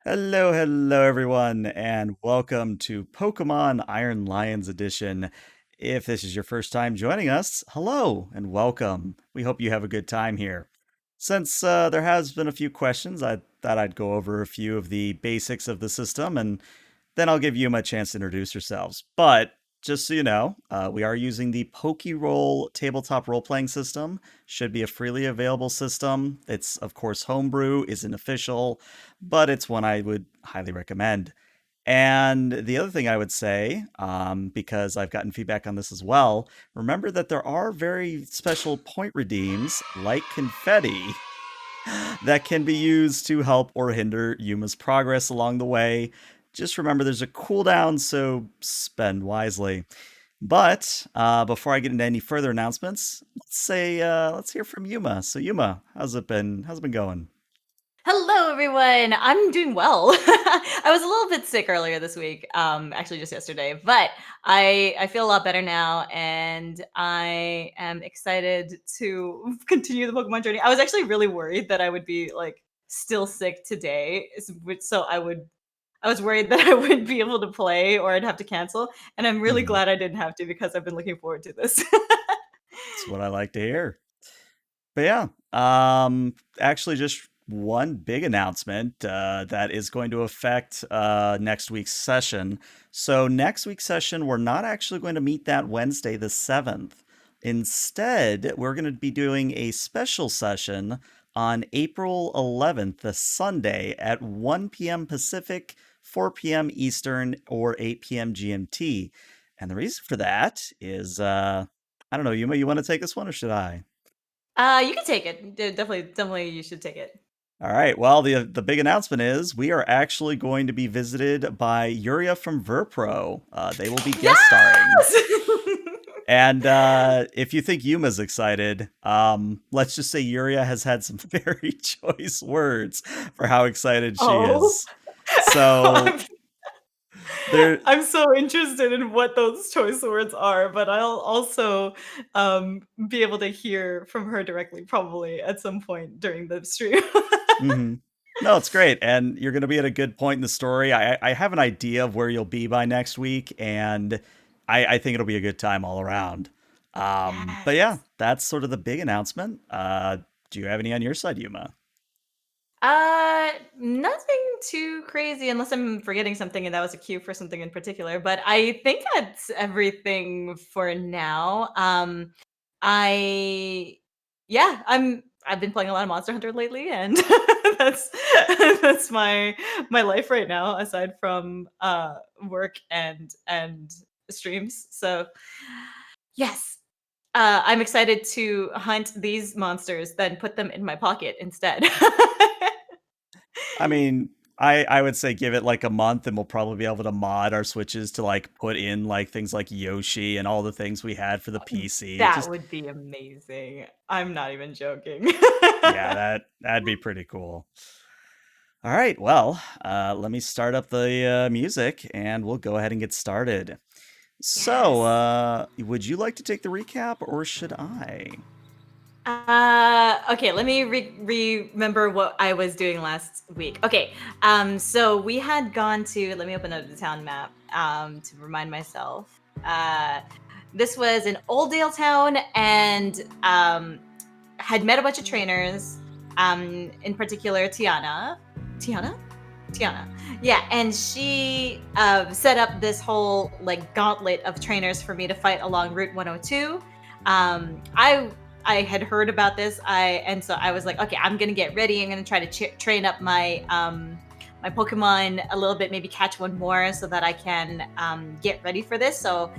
Hello everyone, and welcome to Pokemon Iron Lions Edition. If this is your first time joining us, hello and welcome. We hope you have a good time here. Since there has been a few questions, I thought I'd go over a few of the basics of the system, and then I'll give you a chance to introduce yourselves. But just so you know, we are using the PokeRoll tabletop role playing system. Should be a freely available system. It's, of course, homebrew, isn't official, but it's one I would highly recommend. And the other thing I would say, because I've gotten feedback on this as well, remember that there are very special point redeems, like confetti, that can be used to help or hinder Yuma's progress along the way. Just remember there's a cooldown, so spend wisely. But before I get into any further announcements, let's hear from Yuma. So Yuma, how's it been? How's it been going? Hello, everyone. I'm doing well. I was a little bit sick earlier this week, actually just yesterday, but I feel a lot better now, and I am excited to continue the Pokemon journey. I was actually really worried that I would be like still sick today, so I was worried that I wouldn't be able to play or I'd have to cancel, and I'm really Mhm. glad I didn't have to because I've been looking forward to this. That's what I like to hear. But yeah, actually, just one big announcement that is going to affect next week's session. So, next week's session, we're not actually going to meet that Wednesday, the 7th. Instead, we're going to be doing a special session on April 11th, the Sunday, at 1 p.m. Pacific, 4 p.m. Eastern, or 8 p.m. GMT. And the reason for that is, I don't know, Yuma, you want to take this one or should I? You can take it. Definitely, you should take it. All right. Well, the big announcement is we are actually going to be visited by Yuria from Verpro. They will be guest starring. Yes! And if you think Yuma's excited, let's just say Yuria has had some very choice words for how excited she Oh. is. So I'm there, I'm so interested in what those choice words are, but I'll also, be able to hear from her directly probably at some point during the stream. mhm. No, it's great, and you're going to be at a good point in the story. I have an idea of where you'll be by next week, and I think it'll be a good time all around. But yeah, Yes. that's sort of the big announcement. Do you have any on your side, Yuma? Nothing too crazy unless I'm forgetting something and that was a cue for something in particular, but I think that's everything for now. I yeah, I've been playing a lot of Monster Hunter lately and that's that's my life right now aside from work and streams. So, yes. I'm excited to hunt these monsters, then put them in my pocket instead. I mean, I would say give it like a month, and we'll probably be able to mod our switches to like put in like things like Yoshi and all the things we had for the PC. That Just would be amazing. I'm not even joking. yeah, that'd be pretty cool. All right, well, let me start up the music, and we'll go ahead and get started. So, Yes. would you like to take the recap or should I? Okay, let me remember what I was doing last week. Okay, so we had gone to, let me open up the town map, to remind myself. This was an Oldale town and, had met a bunch of trainers, in particular Tiana. Tiana? Tiana. Yeah, and she set up this whole like gauntlet of trainers for me to fight along Route 102. I had heard about this. And so I was like, okay, I'm gonna get ready. I'm gonna try to train up my Pokemon a little bit, maybe catch one more so that I can get ready for this. So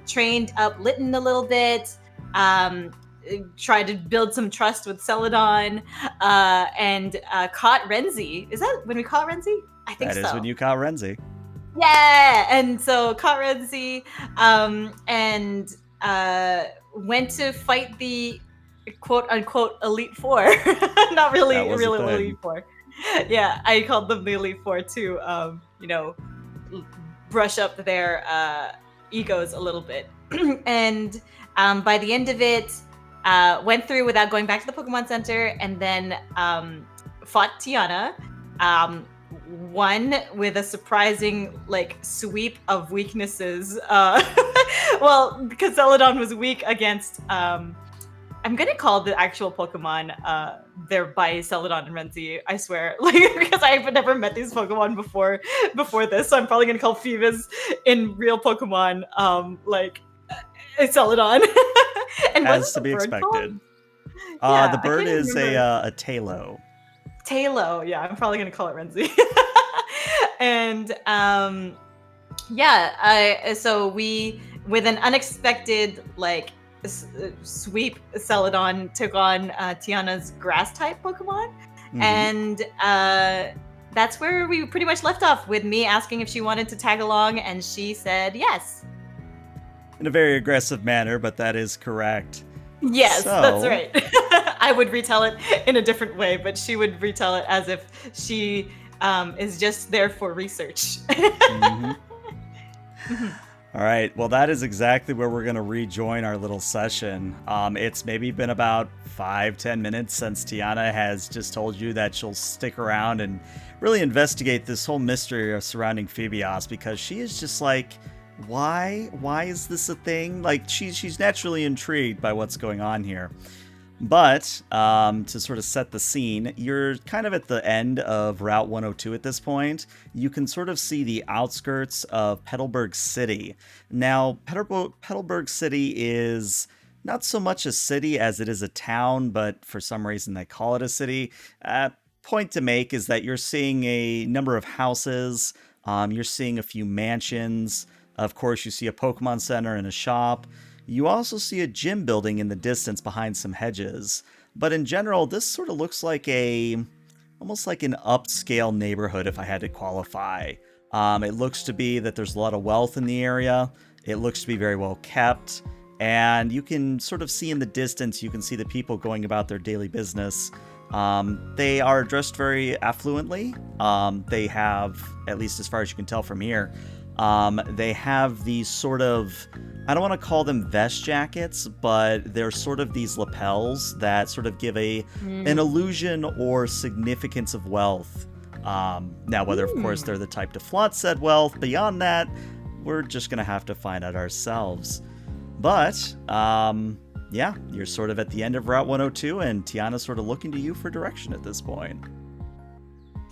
trained up Litten a little bit. Um, Tried to build some trust with Celadon, and caught Renzi. Is that when we caught Renzi? I think That is when so. you caught Renzi. Yeah, and so caught Renzi, and went to fight the quote unquote Elite Four. Not That really, was a really Elite thing. Four. Yeah, I called them the Elite Four to, brush up their egos a little bit. And by the end of it, went through without going back to the Pokemon Center, and then fought Tiana. one with a surprising like sweep of weaknesses. Well, because Celadon was weak against I'm gonna call the actual Pokemon they're by Celadon and Renzi, I swear. Like because I've never met these Pokemon before this, so I'm probably gonna call Phoebus in real Pokemon Celadon. And wasn't As to the be bird called? expected. The Yeah, I bird can't is remember. a Talo. Talo, yeah, I'm probably gonna call it Renzi. And yeah, so we with an unexpected like sweep, Celadon took on Tiana's grass type Pokemon, Hmm. and that's where we pretty much left off with me asking if she wanted to tag along, and she said yes. In a very aggressive manner, but that is correct. Yes, that's So, right. I would retell it in a different way, but she would retell it as if she is just there for research. mhm. All right. Well, that is exactly where we're going to rejoin our little session. It's maybe been about 5-10 minutes since Tiana has just told you that she'll stick around and really investigate this whole mystery surrounding Phoebios, because she is just like, why is this a thing? Like she's naturally intrigued by what's going on here. But to sort of set the scene, you're kind of at the end of Route 102 at this point. You can sort of see the outskirts of Petalburg City. Now, Petalburg City is not so much a city as it is a town, but for some reason they call it a city. Point to make is that you're seeing a number of houses, you're seeing a few mansions. Of course, you see a Pokemon Center and a shop. You also see a gym building in the distance behind some hedges. But in general, this sort of looks like almost like an upscale neighborhood, if I had to qualify. It looks to be that there's a lot of wealth in the area. It looks to be very well kept. And you can sort of see in the distance, you can see the people going about their daily business. They are dressed very affluently. They have, at least as far as you can tell from here, they have these sort of, I don't want to call them vest jackets, but they're sort of these lapels that sort of give an Mm. illusion or significance of wealth. Now, whether of course Mm. they're the type to flaunt said wealth, beyond that, we're just gonna have to find out ourselves. But yeah, you're sort of at the end of Route 102, and Tiana's sort of looking to you for direction at this point.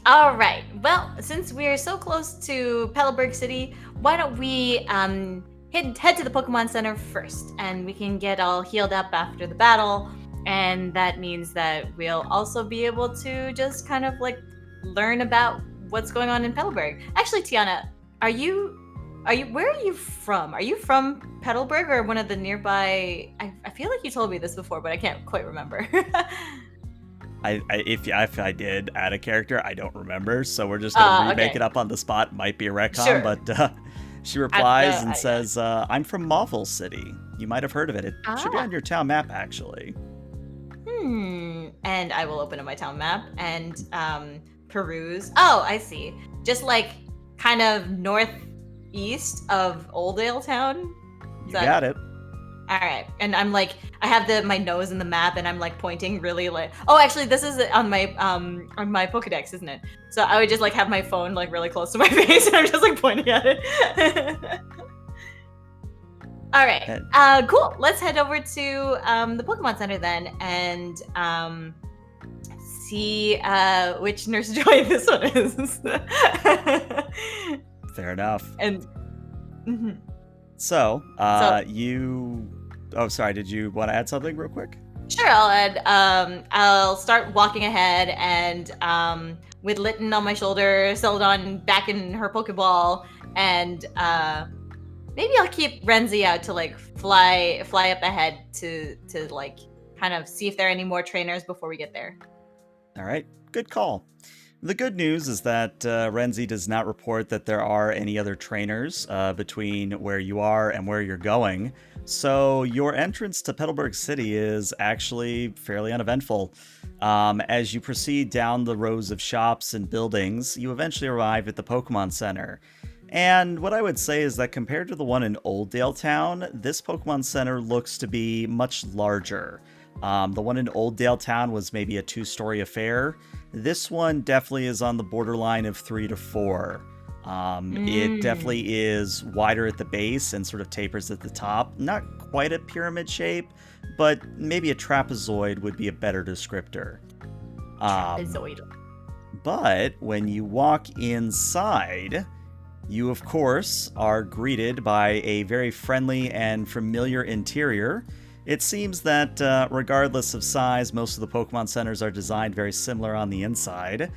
All right. Well, since we're so close to Petalburg City, why don't we head to the Pokemon Center first, and we can get all healed up after the battle, and that means that we'll also be able to just kind of like learn about what's going on in Petalburg. Actually, Tiana, are you where are you from? Are you from Petalburg or one of the nearby? I feel like you told me this before, but I can't quite remember. If I did add a character, I don't remember, so we're just gonna remake it Okay. up on the spot. Might be a retcon, Sure. but she At replies and yeah. says, "I'm from Mawville City. You might have heard of it. It should be on Ah. your town map, actually." And I will open up my town map and peruse. Oh, I see. Just like kind of northeast of Oldale Town. Is You that got it. all right? And I'm like, I have my nose in the map, and I'm like pointing really like. Oh, actually, this is on my Pokedex, isn't it? So I would just like have my phone like really close to my face, and I'm just like pointing at it. All right. And Cool. Let's head over to the Pokemon Center then, and see which Nurse Joy this one is. fair enough. And mhm. So, So you. Oh, sorry. Did you want to add something real quick? sure, I'll add. I'll start walking ahead, and with Litten on my shoulder, Celadon back in her Pokeball, and maybe I'll keep Renzi out to like fly up ahead to like kind of see if there are any more trainers before we get there. All right. Good call. The good news is that Renzi does not report that there are any other trainers between where you are and where you're going. So your entrance to Petalburg City is actually fairly uneventful. As you proceed down the rows of shops and buildings, you eventually arrive at the Pokemon Center. And what I would say is that compared to the one in Old Dale Town, this Pokemon Center looks to be much larger. The one in Old Town was maybe a 2-story affair. This one definitely is on the borderline of 3 to 4. It Mm, definitely is wider at the base and sort of tapers at the top. Not quite a pyramid shape, but maybe a trapezoid would be a better descriptor. Um, trapezoidal. but when you walk inside, you of course are greeted by a very friendly and familiar interior. It seems that regardless of size, most of the Pokemon centers are designed very similar on the inside.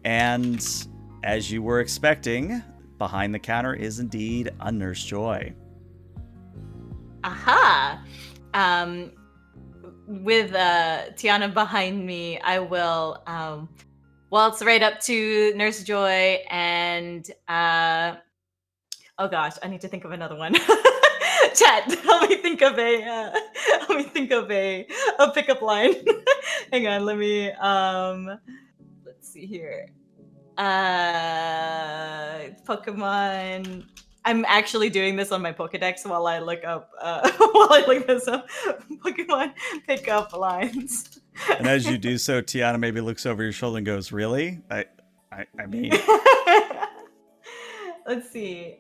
And as you were expecting, behind the counter is indeed a Nurse Joy. Aha. Um, with Tiana behind me, I will waltz right up to Nurse Joy and oh gosh, I need to think of another one. Chat, help me think of a pickup line. Hang on, let's see here. Pokemon. I'm actually doing this on my Pokedex while I look up while I look this up. Pokemon pickup lines. And as you do so, Tiana maybe looks over your shoulder and goes, "Really? I mean, Let's see.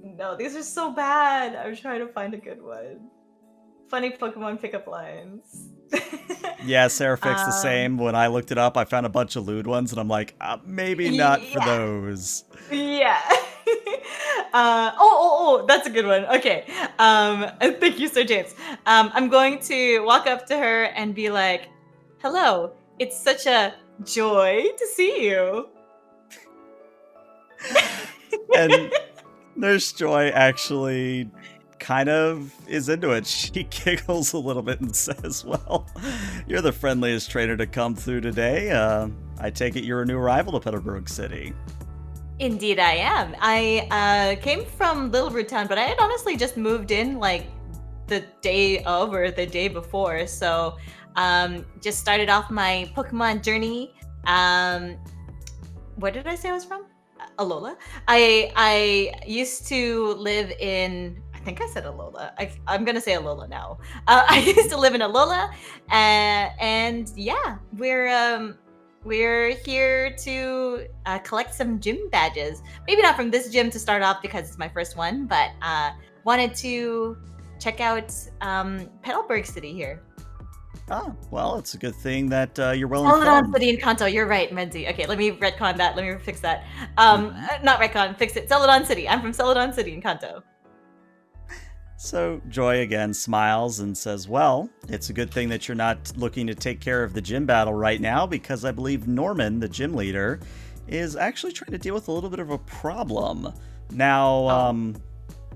No, these are so bad. I'm trying to find a good one. Funny Pokemon pickup lines. yeah, Seraphic's the um, same. When I looked it up, I found a bunch of lewd ones, and I'm like, maybe not for yeah, those." yeah. That's a good one. Okay. Thank you, Sir James. I'm going to walk up to her and be like, "Hello, it's such a joy to see you." And Nurse Joy actually kind of is into it. She giggles a little bit and says, "Well, you're the friendliest trainer to come through today. I take it you're a new arrival to Petalburg City." Indeed, I am. I came from Little Root Town, but I had honestly just moved in like the day of or the day before. So just started off my Pokemon journey. Um, where did I say I was from? Alola. I used to live in. I think I said Alola. I'm gonna say Alola now. I used to live in Alola, and yeah, we're here to collect some gym badges. Maybe not from this gym to start off because it's my first one, but wanted to check out Petalburg City here. Ah, well, it's a good thing that you're well Celadon informed. City and Kanto. You're right, Menzi. Okay, let me retcon that. Let me fix that. Mhm. Not retcon. Fix it. Celadon City. I'm from Celadon City in Kanto. So Joy again smiles and says, "Well, it's a good thing that you're not looking to take care of the gym battle right now because I believe Norman, the gym leader, is actually trying to deal with a little bit of a problem. Now, Oh.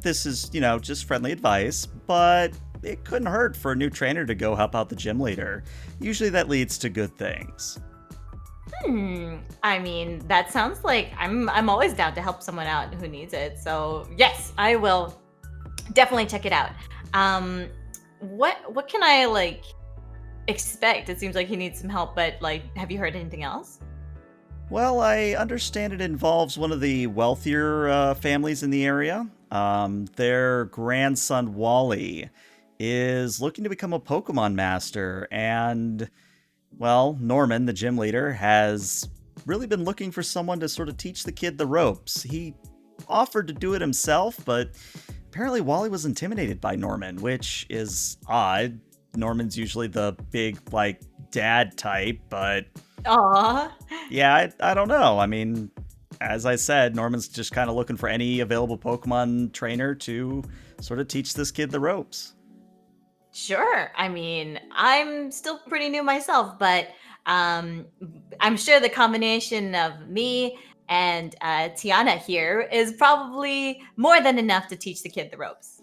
this is, just friendly advice, but it couldn't hurt for a new trainer to go help out the gym leader. Usually that leads to good things." I mean, that sounds like I'm always down to help someone out who needs it. So yes, I will definitely check it out. Um, what can I like expect? It seems like he needs some help, but like, have you heard anything else? Well, I understand it involves one of the wealthier families in the area. Their grandson, Wally, is looking to become a Pokemon master, and, well, Norman, the gym leader, has really been looking for someone to sort of teach the kid the ropes. He offered to do it himself, but apparently Wally was intimidated by Norman, which is odd. Norman's usually the big, like, dad type, but Aw. yeah, I don't know. I mean, as I said, Norman's just kind of looking for any available Pokemon trainer to sort of teach this kid the ropes. Sure. I mean, I'm still pretty new myself, but um, I'm sure the combination of me and Tiana here is probably more than enough to teach the kid the ropes.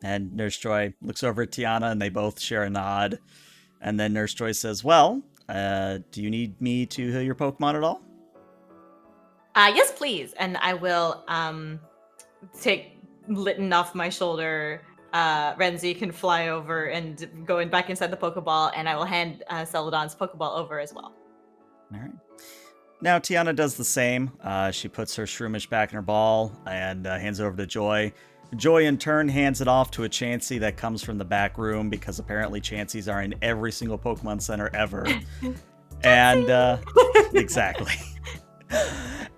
And Nurse Joy looks over at Tiana and they both share a nod. And then Nurse Joy says, "Well, do you need me to heal your Pokemon at all?" Yes, please. And I will take Litten off my shoulder. Renzi can fly over and go in back inside the Pokeball, and I will hand Celadon's Pokeball over as well. All right. Now Tiana does the same. She puts her Shroomish back in her ball and hands it over to Joy. Joy in turn hands it off to a Chansey that comes from the back room because apparently Chanseys are in every single Pokemon Center ever. And exactly.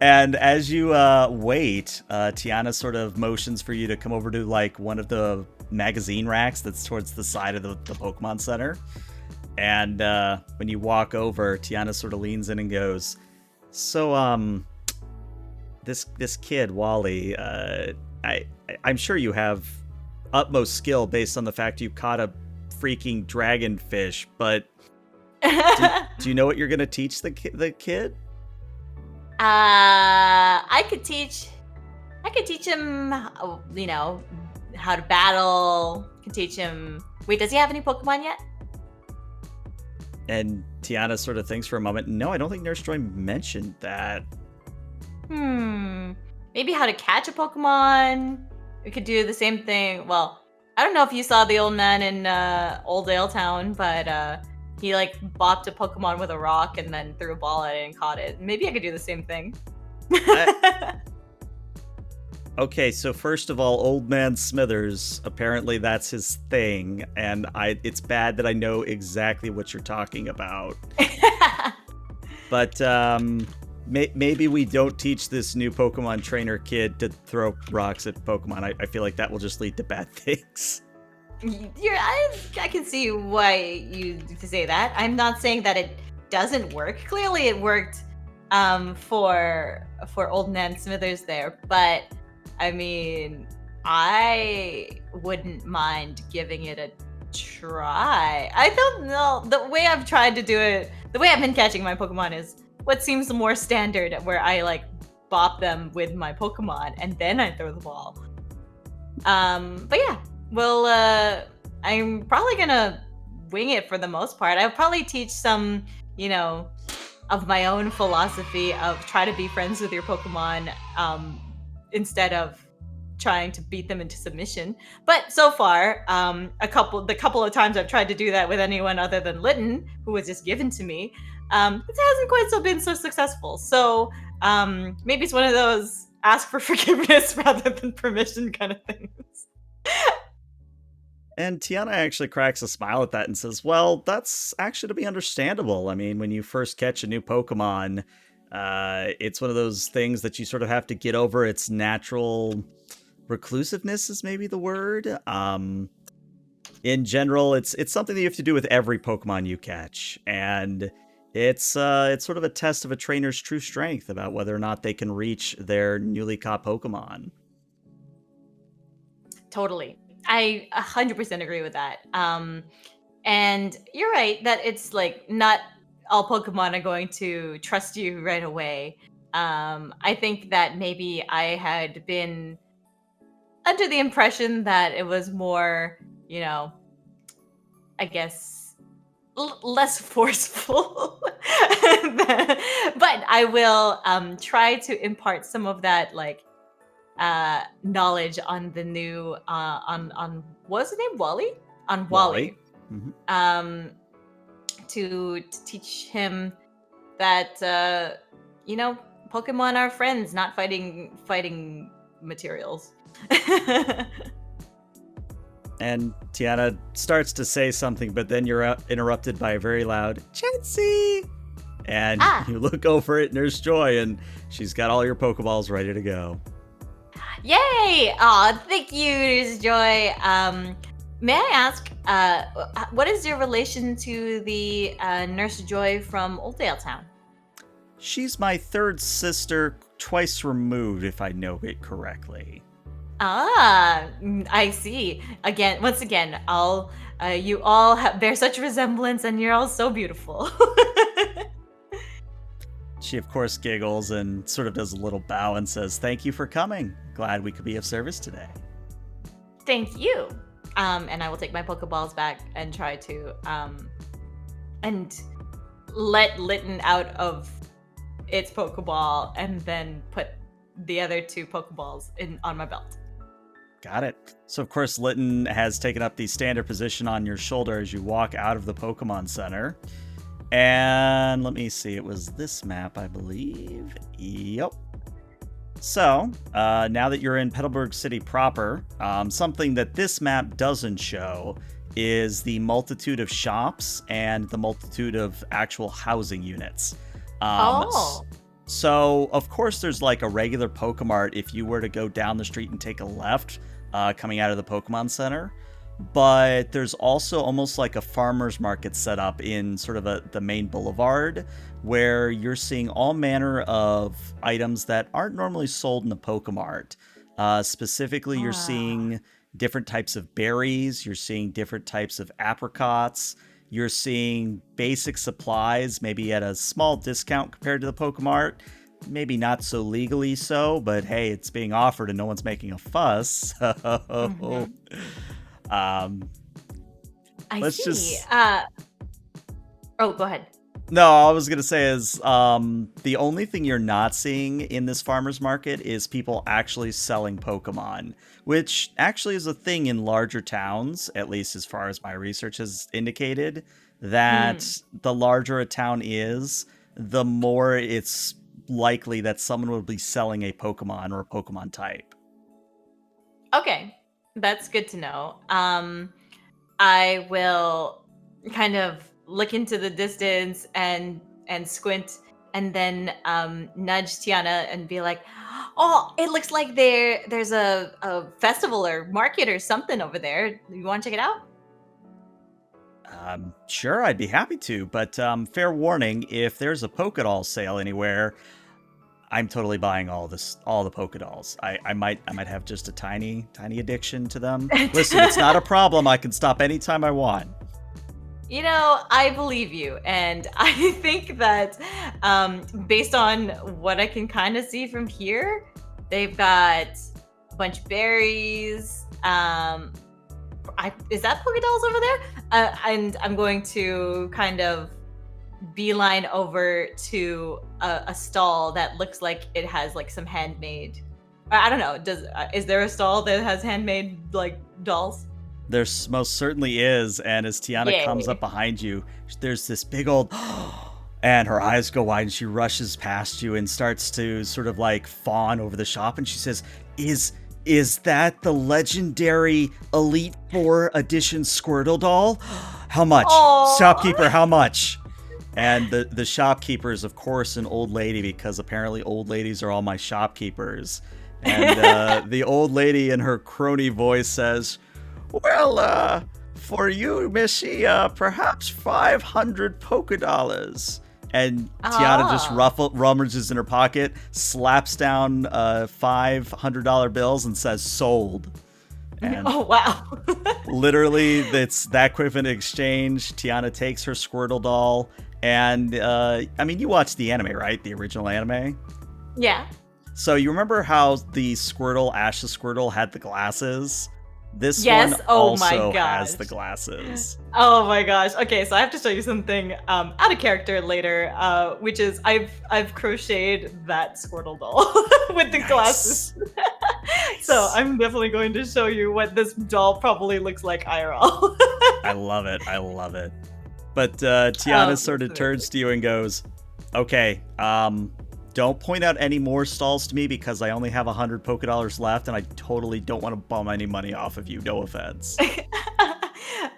And as you wait, Tiana sort of motions for you to come over to like one of the magazine racks that's towards the side of the Pokemon Center. And when you walk over, Tiana sort of leans in and goes, "So, this kid Wally, I'm sure you have utmost skill based on the fact you caught a freaking dragonfish, but do you know what you're gonna teach the kid?" I could teach him, how to battle. Could teach him. Wait, does he have any Pokemon yet? And Tiana sort of thinks for a moment. No, I don't think Nurse Joy mentioned that. Maybe how to catch a Pokemon. We could do the same thing. Well, I don't know if you saw the old man in Old Dale Town, but he like bopped a Pokemon with a rock and then threw a ball at it and caught it. Maybe I could do the same thing. Okay, so first of all, Old Man Smithers, apparently that's his thing, and it's bad that I know exactly what you're talking about. But maybe we don't teach this new Pokemon trainer kid to throw rocks at Pokemon. I feel like that will just lead to bad things. I can see why you say that. I'm not saying that it doesn't work. Clearly it worked for Old Man Smithers there, but I mean, I wouldn't mind giving it a try. I don't know. The way I've tried to do it, the way I've been catching my Pokemon is what seems more standard, where I like bop them with my Pokemon and then I throw the ball. But yeah, well, I'm probably gonna wing it for the most part. I'll probably teach some, of my own philosophy of try to be friends with your Pokemon, instead of trying to beat them into submission. But so far, the couple of times I've tried to do that with anyone other than Litten, who was just given to me, it hasn't quite been so successful. So maybe it's one of those ask for forgiveness rather than permission kind of things. And Tiana actually cracks a smile at that and says, well, that's actually to be understandable. I mean, when you first catch a new Pokemon, it's one of those things that you sort of have to get over its natural reclusiveness is maybe the word. In general, it's something that you have to do with every Pokemon you catch. And it's sort of a test of a trainer's true strength about whether or not they can reach their newly caught Pokemon. Totally. I 100% agree with that. And you're right that it's like not all Pokemon are going to trust you right away. I think that maybe I had been under the impression that it was more, I guess, less forceful. But I will try to impart some of that, like, knowledge on the new on what was his name, Wally, on Wally. Mm-hmm. To teach him that Pokemon are friends, not fighting materials. And Tiana starts to say something, but then you're interrupted by a very loud Chansey, and you look over at Nurse Joy, and she's got all your Pokeballs ready to go. Yay! Aw, thank you, Nurse Joy. May I ask, what is your relation to the Nurse Joy from Oakdale Town? She's my third sister, twice removed, if I know it correctly. Ah, I see. Once again, you all bear such resemblance, and you're all so beautiful. She, of course, giggles and sort of does a little bow and says, "Thank you for coming. Glad we could be of service today." Thank you. And I will take my Pokeballs back and try to and let Litten out of its Pokeball, and then put the other two Pokeballs on my belt. Got it. So, of course, Litten has taken up the standard position on your shoulder as you walk out of the Pokemon Center. And let me see, it was this map, I believe. Yep. So, now that you're in Petalburg City proper, something that this map doesn't show is the multitude of shops and the multitude of actual housing units. Um, s- Oh. so, of course, there's like a regular Pokemart if you were to go down the street and take a left coming out of the Pokemon Center. But there's also almost like a farmer's market set up in sort of the main boulevard where you're seeing all manner of items that aren't normally sold in the Pokemart. Specifically, you're Ah. seeing different types of berries, you're seeing different types of apricots, you're seeing basic supplies, maybe at a small discount compared to the Pokemart. Maybe not so legally so, but hey, it's being offered and no one's making a fuss. So, Hmm. um, I let's see. just Oh, go ahead. no, all I was gonna say is the only thing you're not seeing in this farmers market is people actually selling Pokemon, which actually is a thing in larger towns, at least as far as my research has indicated. That Hmm. the larger a town is, the more it's likely that someone will be selling a Pokemon or a Pokemon type. Okay, that's good to know. I will kind of look into the distance and squint, and then nudge Tiana and be like, "Oh, it looks like there's a festival or market or something over there. You want to check it out?" Sure, I'd be happy to, but fair warning: if there's a Pokédoll sale anywhere, I'm totally buying all the Pokédolls. I might have just a tiny addiction to them. Listen, it's not a problem. I can stop anytime I want. You know, I believe you, and I think that based on what I can kind of see from here, they've got a bunch of berries. Is that Pokedolls over there? And I'm going to kind of beeline over to a stall that looks like it has like some handmade. I don't know. Does is there a stall that has handmade like dolls? There most certainly is, and as Tiana comes up Yay! behind you, there's this big old and her eyes go wide and she rushes past you and starts to sort of like fawn over the shop and she says, Is that the legendary Elite Four edition Squirtle doll? How much? Shopkeeper, Oh. how much? And the shopkeeper is, of course, an old lady because apparently old ladies are all my shopkeepers. And the old lady in her crony voice says, Well, for you, Missy, perhaps 500 polka dollars. And Tiana just Oh. rummages in her pocket, slaps down $500 bills, and says, Sold. And Oh wow. literally, it's that quick of an exchange. Tiana takes her Squirtle doll. And, I mean, you watched the anime, right? The original anime? Yeah. So you remember how the Squirtle, Ash's Squirtle, had the glasses? This one Yes. Oh my also has gosh. the glasses. Oh my gosh. Okay, so I have to show you something out of character later, which is I've crocheted that Squirtle doll with the glasses. Nice. So Nice. I'm definitely going to show you what this doll probably looks like IRL. I love it. I love it. But Tiana That's sort of amazing. turns to you and goes, Okay, don't point out any more stalls to me because I only have 100 Pokédollars left and I totally don't want to bum any money off of you. No offense.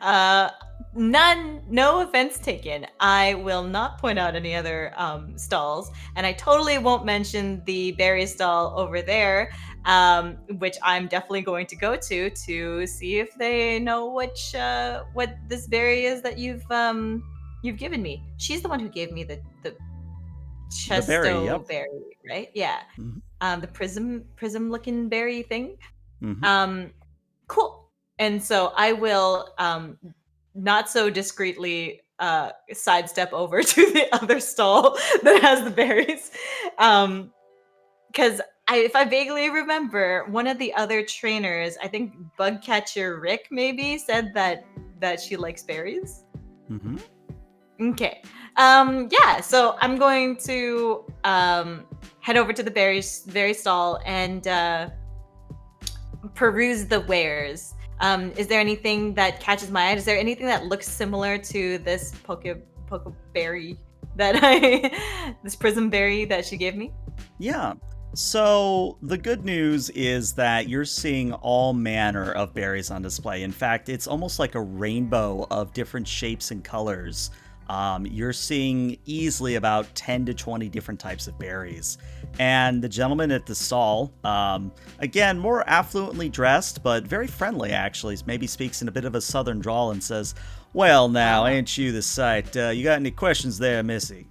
uh, none, no offense taken. I will not point out any other stalls, and I totally won't mention the berry stall over there, which I'm definitely going to go to see if they know what this berry is that you've given me. She's the one who gave me the The berry, chesto yep. berry, right? Yeah, Mm-hmm. the prism looking berry thing. Mm-hmm. Um, cool. And so I will not so discreetly sidestep over to the other stall that has the berries. Because if I vaguely remember, one of the other trainers, I think Bugcatcher Rick maybe said that she likes berries. Mm-hmm. Okay. Yeah, so I'm going to head over to the berry stall and peruse the wares. Is there anything that catches my eye? Is there anything that looks similar to this poke berry that I this prism berry that she gave me? Yeah. So, the good news is that you're seeing all manner of berries on display. In fact, it's almost like a rainbow of different shapes and colors. You're seeing easily about 10 to 20 different types of berries. And the gentleman at the stall, again, more affluently dressed, but very friendly actually, maybe speaks in a bit of a southern drawl and says, "Well, now, Ah. ain't you the sight? You got any questions there, Missy?"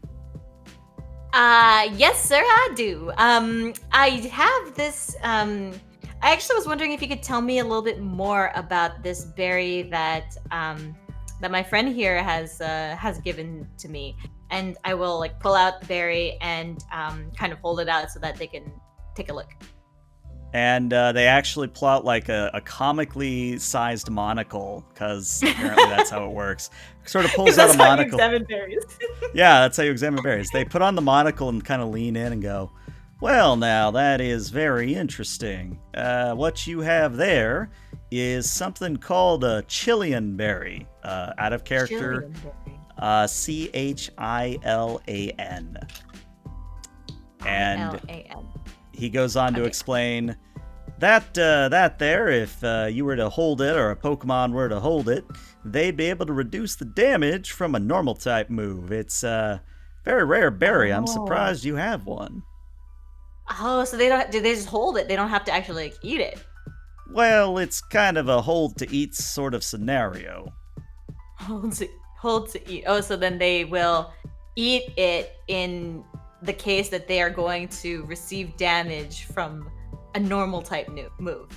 Yes, sir, I do. I have this. I actually was wondering if you could tell me a little bit more about this berry that my friend here has given to me, and I will like pull out the berry and kind of hold it out so that they can take a look. And they actually plot like a comically sized monocle, because apparently that's how it works. Sort of Because pulls out a that's how you monocle. examine berries. Yeah, that's how you examine berries. They put on the monocle and kind of lean in and go, "Well, now, that is very interesting. What you have there is something called a Chilean berry, out of character, Chilean berry. Chilan. I And L A N. he goes on to Okay. explain that there, if you were to hold it, or a Pokemon were to hold it, they'd be able to reduce the damage from a normal type move. It's a very rare berry. I'm Oh. surprised you have one." Oh, so they don't? Do they just hold it? They don't have to actually like eat it. Well, it's kind of a hold to eat sort of scenario. Hold to hold to eat. Oh, so then they will eat it in the case that they are going to receive damage from a normal type move.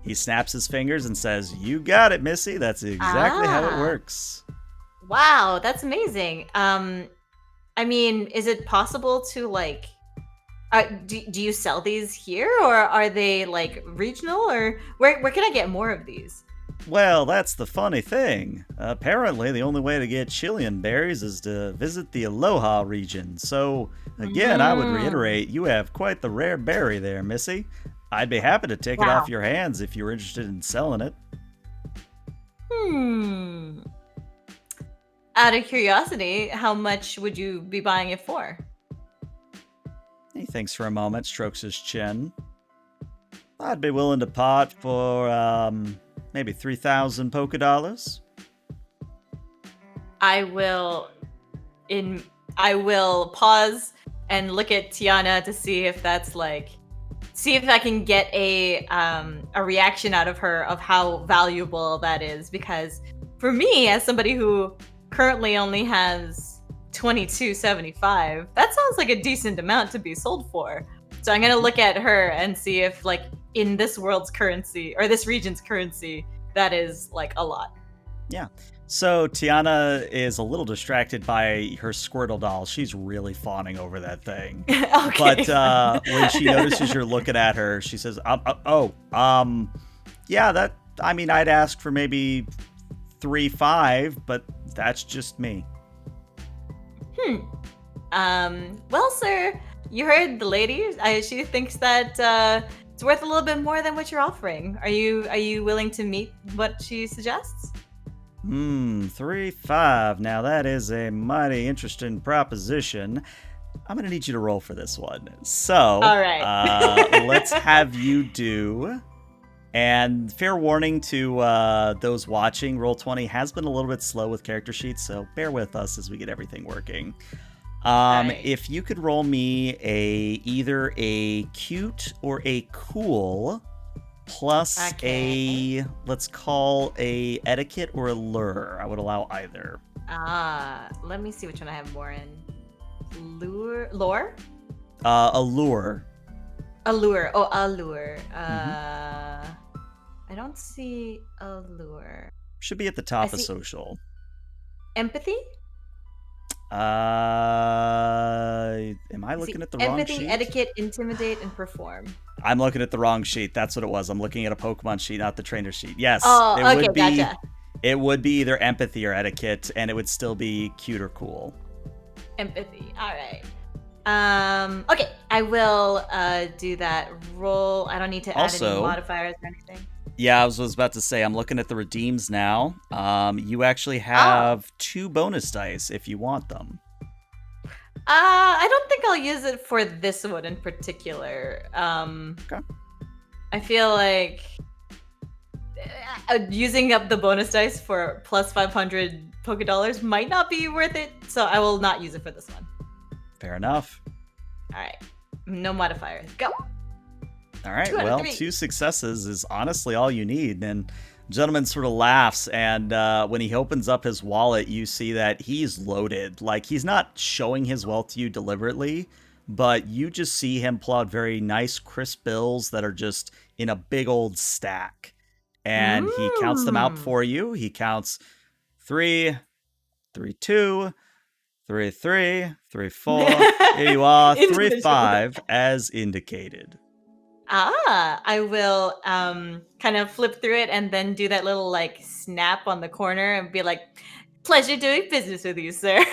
He snaps his fingers and says, "You got it, Missy. That's exactly how it Ah, works." wow, that's amazing. I mean, is it possible to like? Do you sell these here, or are they like regional, or where can I get more of these? Well, that's the funny thing. Apparently, the only way to get Chilean berries is to visit the Aloha region. So, again, I would Mm, reiterate, you have quite the rare berry there, Missy. I'd be happy to take it off wow. your hands if you were interested in selling it. Hmm. Out of curiosity, how much would you be buying it for? He thinks for a moment, strokes his chin. I'd be willing to pot for, maybe 3,000 polka dollars. I will in I will pause and look at Tiana to see if that's like see if I can get a reaction out of her of how valuable that is, because for me as somebody who currently only has 22.75, that sounds like a decent amount to be sold for. So I'm going to Mhm. look at her and see if like in this world's currency or this region's currency that is like a lot. Yeah. So Tiana is a little distracted by her Squirtle doll. She's really fawning over that thing. Okay. But when she notices you're looking at her, she says, yeah, that, I mean, I'd ask for maybe 3.5, but that's just me." Hmm. Well, sir, you heard the lady. She thinks that it's worth a little bit more than what you're offering. Are you willing to meet what she suggests? 3.5. Now that is a mighty interesting proposition. I'm gonna need you to roll for this one. So, All right. let's have you do. And fair warning to those watching, Roll20 has been a little bit slow with character sheets, so bear with us as we get everything working. All right. If you could roll me either a cute or a cool, plus Okay. let's call a etiquette or a lure. I would allow either. Let me see which one I have more in. Lore? A lure. Allure. Oh, allure. Hmm. I don't see allure. Should be at the I top of see social. empathy. Am I I see looking at the wrong empathy, sheet? etiquette, intimidate, and perform. I'm looking at the wrong sheet. That's what it was. I'm looking at a Pokemon sheet, not the trainer sheet. Yes, Oh, okay, gotcha. it would be either empathy or etiquette, and it would still be cute or cool. Empathy. All right. Okay, I will do that roll. I don't need to add any Also, modifiers or anything. yeah, I was about to say, I'm looking at the redeems now. You actually Oh. have 2 bonus dice if you want them. I don't think I'll use it for this one in particular. Okay. I feel like using up the bonus dice for plus 500 Poké Dollars might not be worth it, so I will not use it for this one. Fair enough. All right, no modifiers. Go. All right, 2 out of well, 3. 2 successes is honestly all you need. And gentleman sort of laughs, and when he opens up his wallet, you see that he's loaded. Like, he's not showing his wealth to you deliberately, but you just see him pull out very nice, crisp bills that are just in a big old stack. And he counts them out Mmm. for you. He counts 3, 3, 2, 3, 3, 3, 4. Here you are, 3, Individual. 5, as indicated. I will kind of flip through it and then do that little like snap on the corner and be like, "Pleasure doing business with you, sir."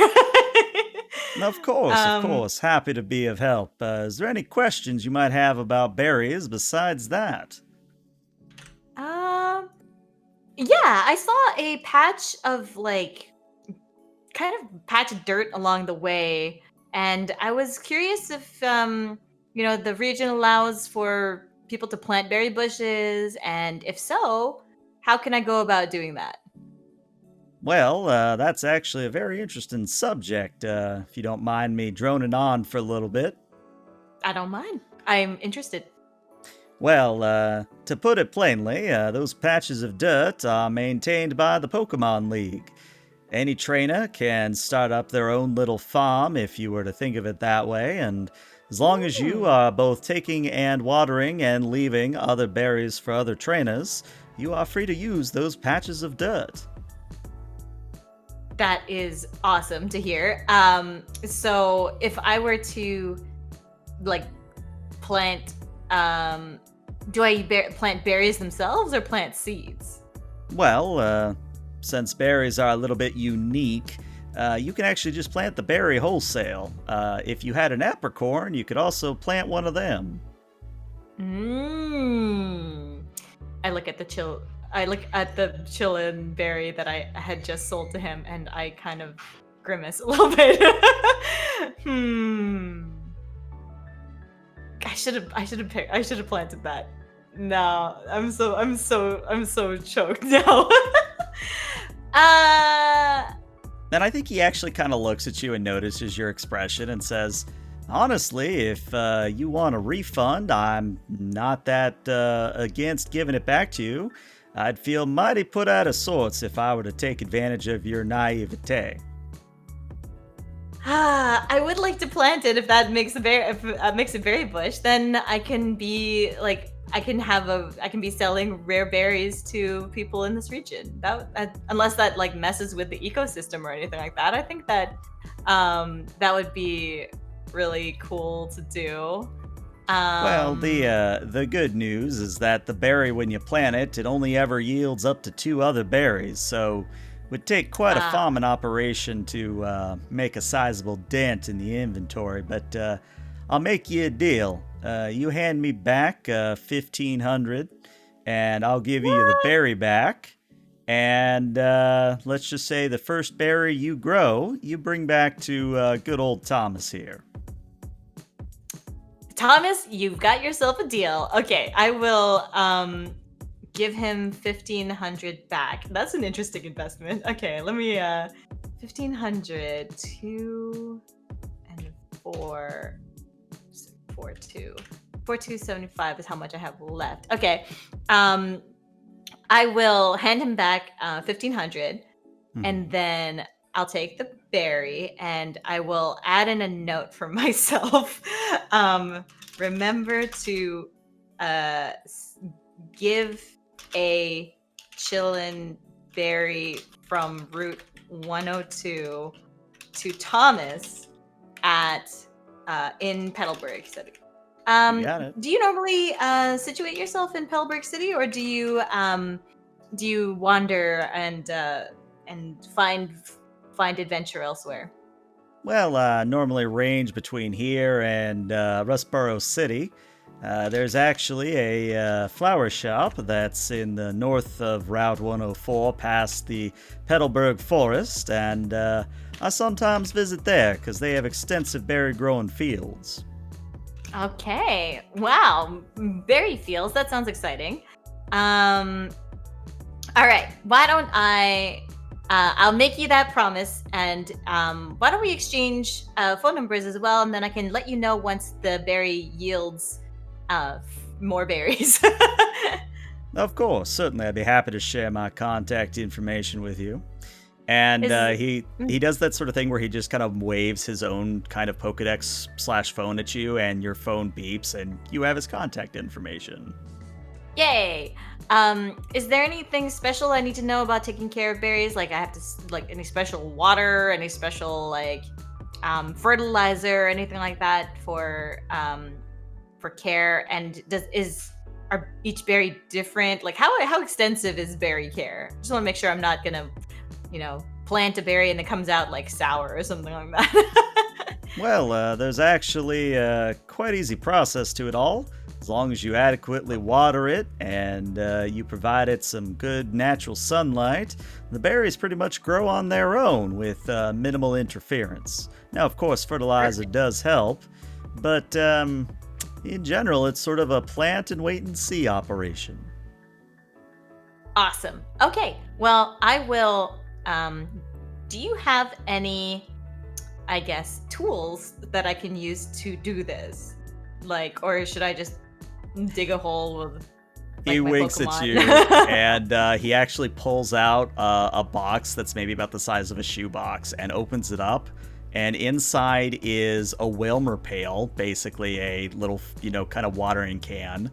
Of course, of um, course. Happy to be of help. Is there any questions you might have about berries besides that? um, yeah, I saw a patch of like kind of patch of dirt along the way, and I was curious if the region allows for people to plant berry bushes, and if so, how can I go about doing that? Well, that's actually a very interesting subject, if you don't mind me droning on for a little bit. I don't mind. I'm interested. Well, to put it plainly, those patches of dirt are maintained by the Pokemon League. Any trainer can start up their own little farm if you were to think of it that way, and as long as you Hmm. are both taking and watering and leaving other berries for other trainers, you are free to use those patches of dirt. That is awesome to hear. So if I were to like plant, do I plant berries themselves or plant seeds? Well, since berries are a little bit unique, you can actually just plant the berry wholesale. If you had an apricorn, you could also plant one of them. Mm. I look at the chill. I look at the chillin berry that I had just sold to him, and I kind of grimace a little bit. Hmm. I should have picked. I should have planted that. No, I'm so choked now. uh And I think he actually kind of looks at you and notices your expression and says, honestly, if you want a refund, I'm not that against giving it back to you. I'd feel mighty put out of sorts if I were to take advantage of your naivete. I would like to plant it if that makes a berry if makes a berry bush. Then I can be like I can be selling rare berries to people in this region. Unless that like messes with the ecosystem or anything like that. I think that that would be really cool to do. Well, Um the good news is that the berry, when you plant it, it only ever yields up to 2 other berries, so it would take quite a uh farming operation to make a sizable dent in the inventory. But I'll make you a deal. You hand me back 1,500, and I'll give you the what? berry back. And let's just say the first berry you grow, you bring back to good old Thomas here. Thomas, you've got yourself a deal. Okay, I will give him 1,500 back. That's an interesting investment. Okay, let me 1,500 2 and 4 4 2 4,275 is how much I have left. Okay. Um I will hand him back 1,500, and Mhm. then I'll take the berry and I will add in a note for myself. um, remember to give a chillin berry from Route 102 to Thomas at in Petalburg City. You got it. Do you normally situate yourself in Petalburg City, or do you wander and find adventure elsewhere? Well, normally range between here and Rustboro City. There's actually a flower shop that's in the north of Route 104 past the Petalburg Forest, and I sometimes visit there because they have extensive berry growing fields. Okay. Wow. Berry fields. That sounds exciting. Um. All right. Why don't I? I'll make you that promise, and why don't we exchange phone numbers as well, and then I can let you know once the berry yields more berries. Of course, certainly, I'd be happy to share my contact information with you. And Is he does that sort of thing where he just kind of waves his own kind of Pokedex slash phone at you, and your phone beeps, and you have his contact information. Yay! Is there anything special I need to know about taking care of berries? Like I have to like any special water, any special like fertilizer, anything like that for care? And are each berry different? Like how extensive is berry care? Just want to make sure I'm not gonna, plant a berry and it comes out like sour or something like that. Well, there's actually a quite easy process to it all. As long as you adequately water it and you provide it some good natural sunlight, the berries pretty much grow on their own with minimal interference. Now, of course, fertilizer does help, but in general, it's sort of a plant and wait and see operation. Awesome. Okay. Well, I will. Do you have any, I guess, tools that I can use to do this? Like, or should I just dig a hole with He like my winks at you, Pokemon? and he actually pulls out a box that's maybe about the size of a shoebox and opens it up. And inside is a Wilmer pail, basically a little, kind of watering can.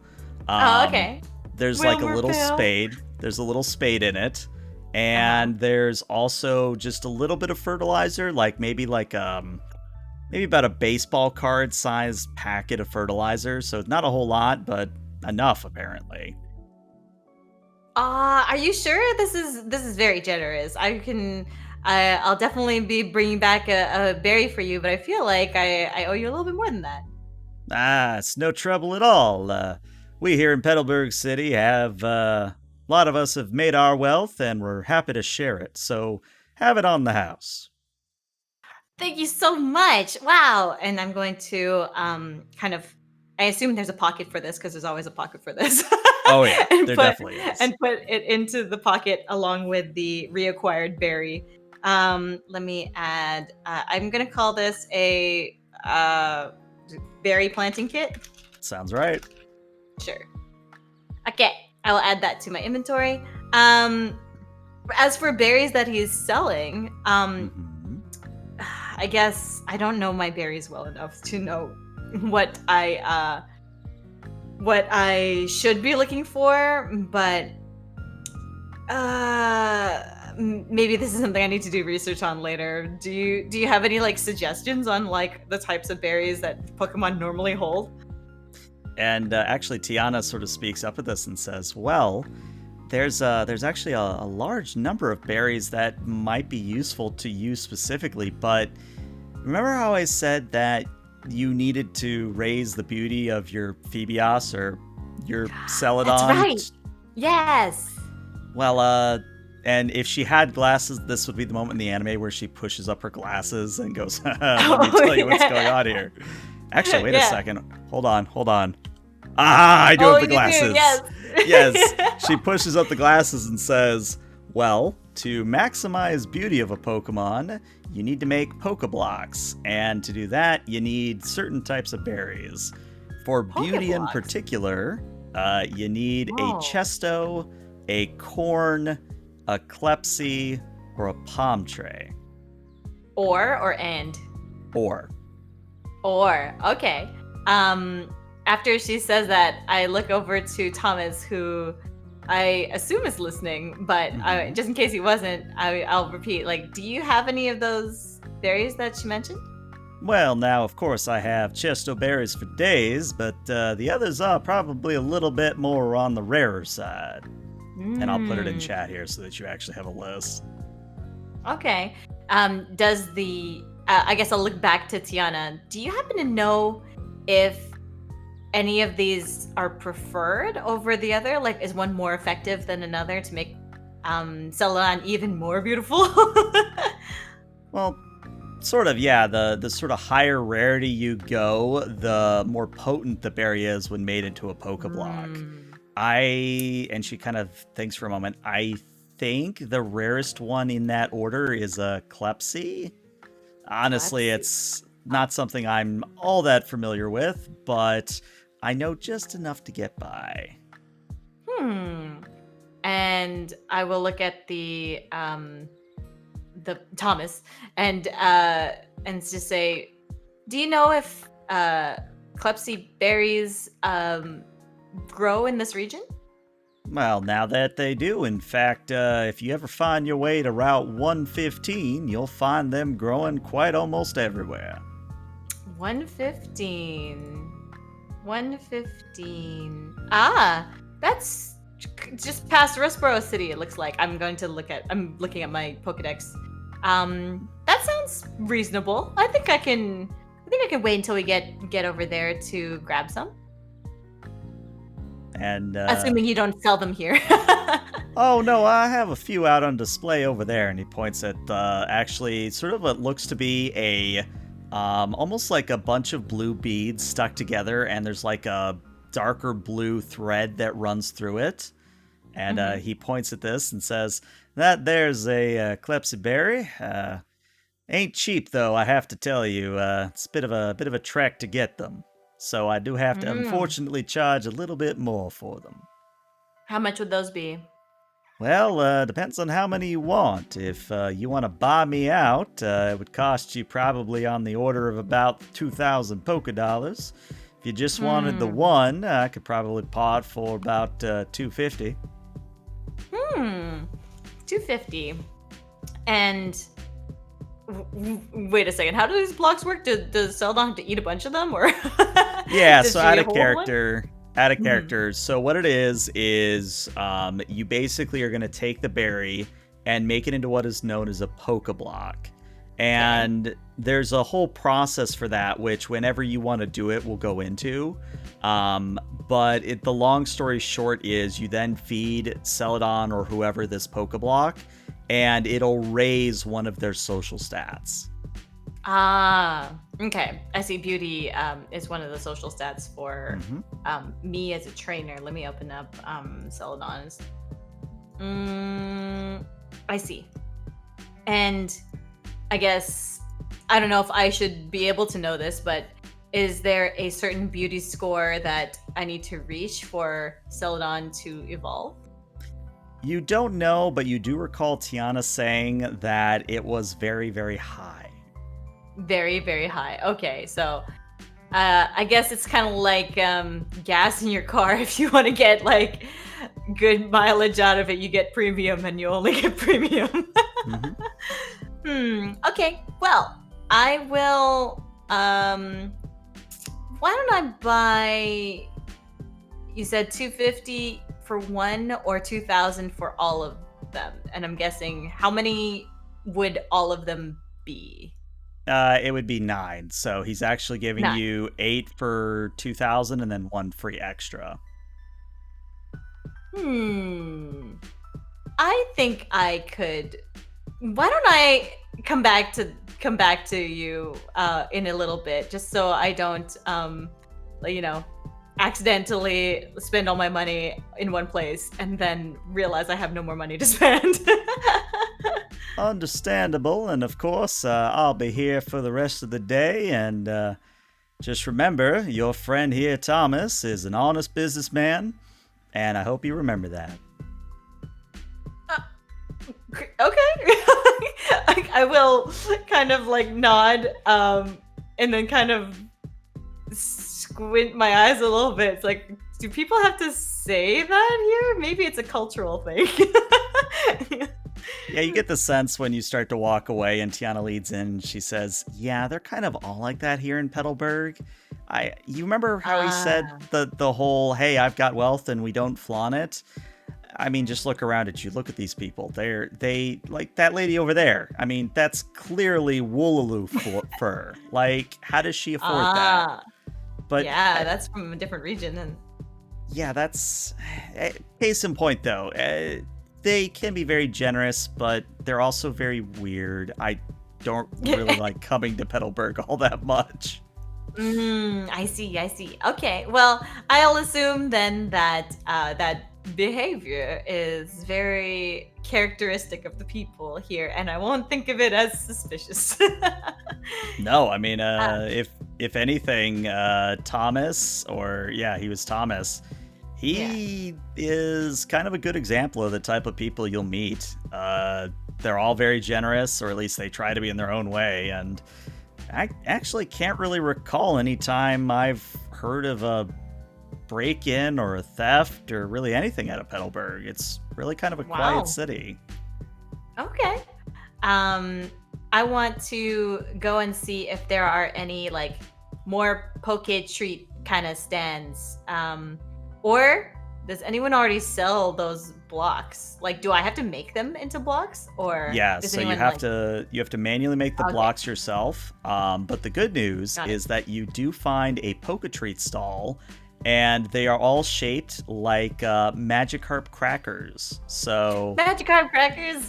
Oh, Um, okay. there's like a Wilmer little pail. spade. There's a little spade in it. Uh-huh. And there's also just a little bit of fertilizer, like maybe about a baseball card sized packet of fertilizer. So not a whole lot, but enough apparently. Are you sure this is very generous? I'll definitely be bringing back a berry for you, but I feel like I owe you a little bit more than that. Ah, it's no trouble at all. We here in Petalburg City have a lot of us have made our wealth, and we're happy to share it. So have it on the house. Thank you so much. Wow. And I'm going to kind of I assume there's a pocket for this because there's always a pocket for this. Oh yeah, and there put definitely is. and put it into the pocket along with the reacquired berry. Let me add I'm going to call this a berry planting kit. Sounds right. Sure. Okay. I will add that to my inventory. Um as for berries that he's selling, Hmm. I guess I don't know my berries well enough to know what I should be looking for, but maybe this is something I need to do research on later. Do you have any like suggestions on like the types of berries that Pokemon normally hold? And actually, Tiana sort of speaks up at this and says, "Well, there's actually a large number of berries that might be useful to you specifically, but remember how I said that you needed to raise the beauty of your Phoebios or your That's Celadon? right. Yes. Well, and if she had glasses, this would be the moment in the anime where she pushes up her glasses and goes, "Let me Oh tell you what's going yeah. on here." Actually, wait a Yeah. second. Hold on, hold on. Ah, I do Oh, have the you do. glasses. Yes. Yes, she pushes up the glasses and says, "Well, to maximize beauty of a Pokemon, you need to make Pokeblocks, and to do that, you need certain types of berries. For beauty in Pokeblocks. particular, you need a Whoa. Chesto, a Corn, a Klepsy, or a Palm Tray. Or and. Or, Or, okay. After she says that, I look over to Thomas, who I assume is listening, but Mhm. just in case he wasn't, I'll repeat. Like, do you have any of those berries that she mentioned? Well, now, of course, I have Chesto berries for days, but the others are probably a little bit more on the rarer side. And I'll put it in Hmm. chat here so that you actually have a list. Okay. Does the I guess I'll look back to Tiana. Do you happen to know if any of these are preferred over the other? Like, is one more effective than another to make Celadon even more beautiful? Well, sort of, yeah. The sort of higher rarity you go, the more potent the berry is when made into a Pokeblock. Mm, And she kind of thinks for a moment, I think the rarest one in that order is a Klepsy. Honestly, Clepsy. it's not something I'm all that familiar with, but I know just enough to get by. Hmm. And I will look at the Thomas and just say, do you know if Klepsy berries grow in this region? Well, now that they do, in fact, if you ever find your way to Route 115, you'll find them growing quite almost everywhere. 115. 115. Ah, that's just past Rustboro City, it looks like. I'm looking at my Pokedex. That sounds reasonable. I think I can wait until we get over there to grab some. And, Assuming you don't sell them here. oh no, I have a few out on display over there. And he points at actually sort of what looks to be almost like a bunch of blue beads stuck together, and there's like a darker blue thread that runs through it. And Mhm. he points at this and says, "That there's a Klepsyberry. Ain't cheap though, I have to tell you. It's a bit of a trek to get them. So I do have to Mm. unfortunately charge a little bit more for them." How much would those be? Well, depends on how many you want. If you want to buy me out, it would cost you probably on the order of about 2,000 Poké Dollars. If you just wanted the Hmm. one, I could probably pot for about 250. Hmm. 250. And wait a second. How do these blocks work? Does Seldon have to eat a bunch of them, or Yeah, does so she out of hold one? character, out of Mhm. character. So what it is you basically are going to take the berry and make it into what is known as a Pokeblock. Okay. And there's a whole process for that, which whenever you want to do it, we'll go into. Um, but the long story short is you then feed Celadon or whoever this Pokeblock, and it'll raise one of their social stats. Ah, okay. I see beauty is one of the social stats for Mm-hmm. me as a trainer. Let me open up Celadon's. Mm, I see. And I guess I don't know if I should be able to know this, but is there a certain beauty score that I need to reach for Celadon to evolve? You don't know, but you do recall Tiana saying that it was very, very high. Very, very high. Okay, so I guess it's kind of like gas in your car. If you want to get like good mileage out of it, you get premium, and you only get premium. Mm-hmm. Okay. Well, I will. Why don't I buy? You said 250 for one or 2,000 for all of them, and I'm guessing how many would all of them be? It would be 9. So he's actually giving Nine. you 8 for 2,000 and then 1 free extra. Hmm. I think I could. Why don't I come back to you in a little bit, just so I don't like, accidentally spend all my money in one place and then realize I have no more money to spend. Understandable. And of course, I'll be here for the rest of the day. And just remember, your friend here, Thomas, is an honest businessman. And I hope you remember that. Okay. I will kind of like nod and then kind of squint my eyes a little bit. It's like, do people have to say that here? Maybe it's a cultural thing. Yeah, you get the sense when you start to walk away and Tiana leads in. She says, "Yeah, they're kind of all like that here in Petalburg. You remember how he said Ah. the whole, 'Hey, I've got wealth and we don't flaunt it.' I mean, just look around at you. Look at these people. They like that lady over there. I mean, that's clearly Woolaloo fur. Like, how does she afford that?" Ah. But Yeah, that's from a different region. And yeah, that's case in point though. They can be very generous, but they're also very weird. I don't really like coming to Petalburg all that much. I see, I see. Okay, well, I'll assume then that that behavior is very characteristic of the people here, and I won't think of it as suspicious. No, I mean, uh, if anything, Thomas, or yeah, he was Thomas. yeah. He is kind of a good example of the type of people you'll meet. They're all very generous, or at least they try to be in their own way. And I actually can't really recall any time I've heard of a break-in or a theft or really anything out of Petalburg. It's really kind of a quiet Wow. city. Okay. Um, I want to go and see if there are any like more poke treat kind of stands. Or does anyone already sell those blocks? Like, do I have to make them into blocks, or Yeah, does so you anyone have like? to manually make the Okay, blocks yourself. But the good news got it. is that you do find a Poke Treat stall, and they are all shaped like Magikarp crackers. So Magikarp crackers.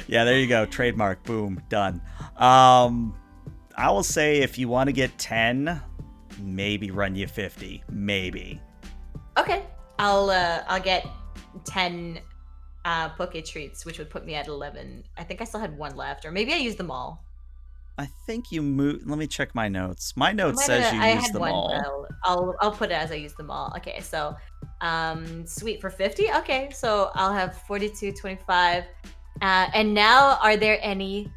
yeah, there you go, trademark, boom, done. Um, I will say if you want to get 10, maybe run you 50, maybe. Okay, I'll get 10 poke treats, which would put me at 11. I think I still had one left, or maybe I used them all. I think you moved. Let me check my notes. My I note might says have. you I used had them one, but all. I'll put it as I used them all. Okay, so sweet for 50. Okay, so I'll have 42, 25. And now, are there any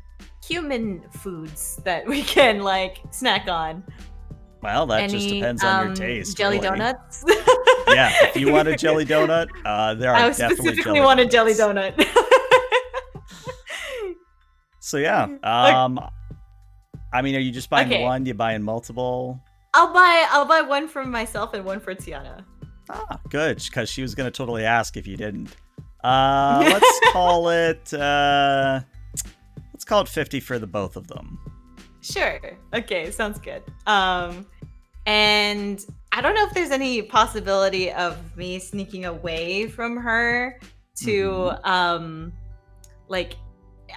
human foods that we can like snack on? Well, that just Any depends on your taste, jelly really. donuts? Yeah, if you want a jelly donut, there are I definitely specifically jelly want a jelly donuts. donut. So yeah, Okay. I mean, are you just buying Okay. one? You buying multiple? I'll buy one for myself and one for Tiana. Ah, good, because she was gonna totally ask if you didn't. Let's call it 50 for the both of them. Sure. Okay, sounds good. And I don't know if there's any possibility of me sneaking away from her to Mm-hmm. like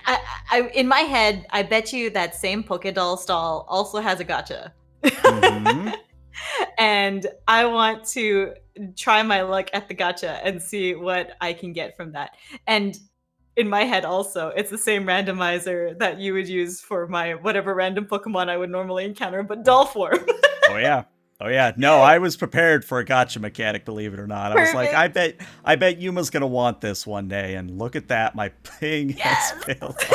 I in my head, I bet you that same Pokédoll stall also has a gotcha. Mm-hmm. And I want to try my luck at the gotcha and see what I can get from that. And in my head also, it's the same randomizer that you would use for my whatever random Pokemon I would normally encounter, but doll form. Oh yeah. Oh yeah. No, I was prepared for a gotcha mechanic, believe it or not. I was like, Perfect. I bet Yuma's gonna want this one day, and look at that, my ping has Yes. failed off.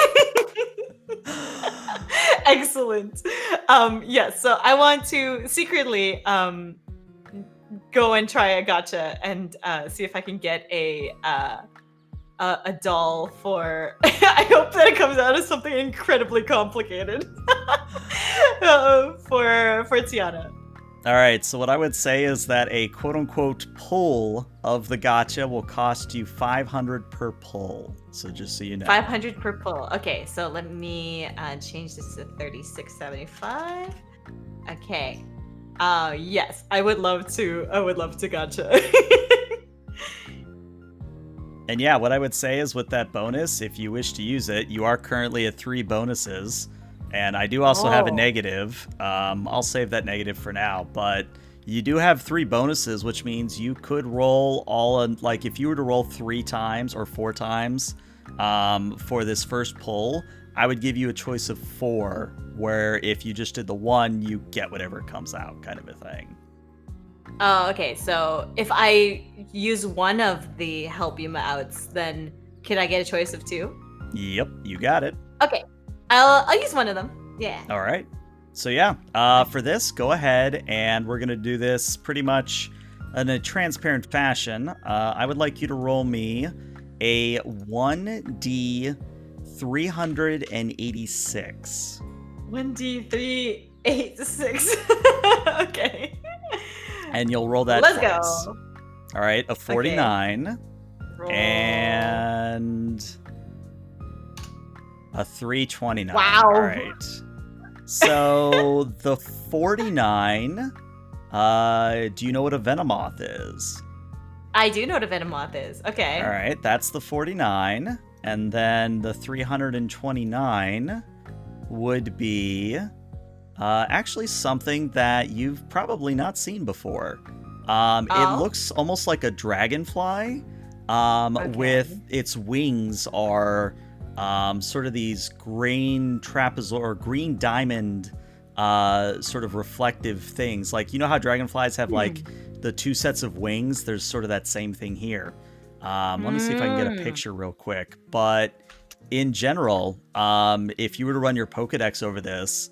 Excellent. Yes, so I want to secretly go and try a gotcha and see if I can get a doll for. I hope that it comes out as something incredibly complicated for Tiana. All right, so what I would say is that a quote-unquote pull of the gotcha will cost you 500 per pull. So just so you know. 500 per pull. Okay, so let me change this to 36.75. Okay. Yes, I would love to. I would love to gotcha. And yeah, what I would say is with that bonus, if you wish to use it, you are currently at 3 bonuses. And I do also have a Oh. negative. I'll save that negative for now, but you do have 3 bonuses, which means you could roll like if you were to roll 3 times or 4 times for this first pull, I would give you a choice of 4, where if you just did the 1, you get whatever comes out, kind of a thing. Oh, okay. So if I use one of the help Yuma outs, then can I get a choice of 2? Yep, you got it. Okay. I'll use one of them. Yeah. All right. So yeah, for this, go ahead and we're gonna do this pretty much in a transparent fashion. I would like you to roll me a 1d 386. 1d3 8 6. Okay. And you'll roll that Let's twice. go. All right, a 49 Roll. and a 329. Wow. All right. So the 49 Do you know what a Venomoth is? I do know what a Venomoth is. All Okay. right, that's the 49. And then the 329 would be actually something that you've probably not seen before. It Oh. looks almost like a dragonfly, Okay. with its wings are sort of these green trapezoid or green diamond sort of reflective things. Like, you know how dragonflies have like Hmm. the two sets of wings? There's sort of that same thing here. Let me see if I can get a Mm. picture real quick. But in general, if you were to run your Pokedex over this,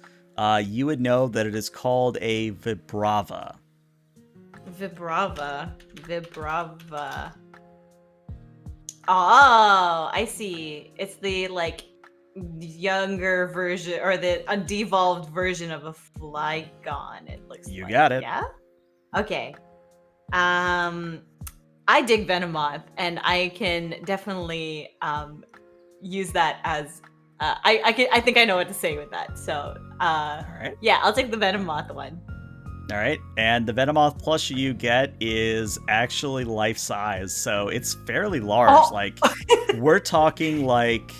you would know that it is called a Vibrava. Vibrava. Vibrava. Oh, I see. It's the like younger version or the devolved version of a Flygon, it looks You like. got it. Yeah? Okay. Um I dig Venomoth and I can definitely use that as I think I know what to say with that. So All right. yeah, I'll take the Venomoth one. All right. And the Venomoth plushie you get is actually life size. So it's fairly large. Oh, Like, we're talking like,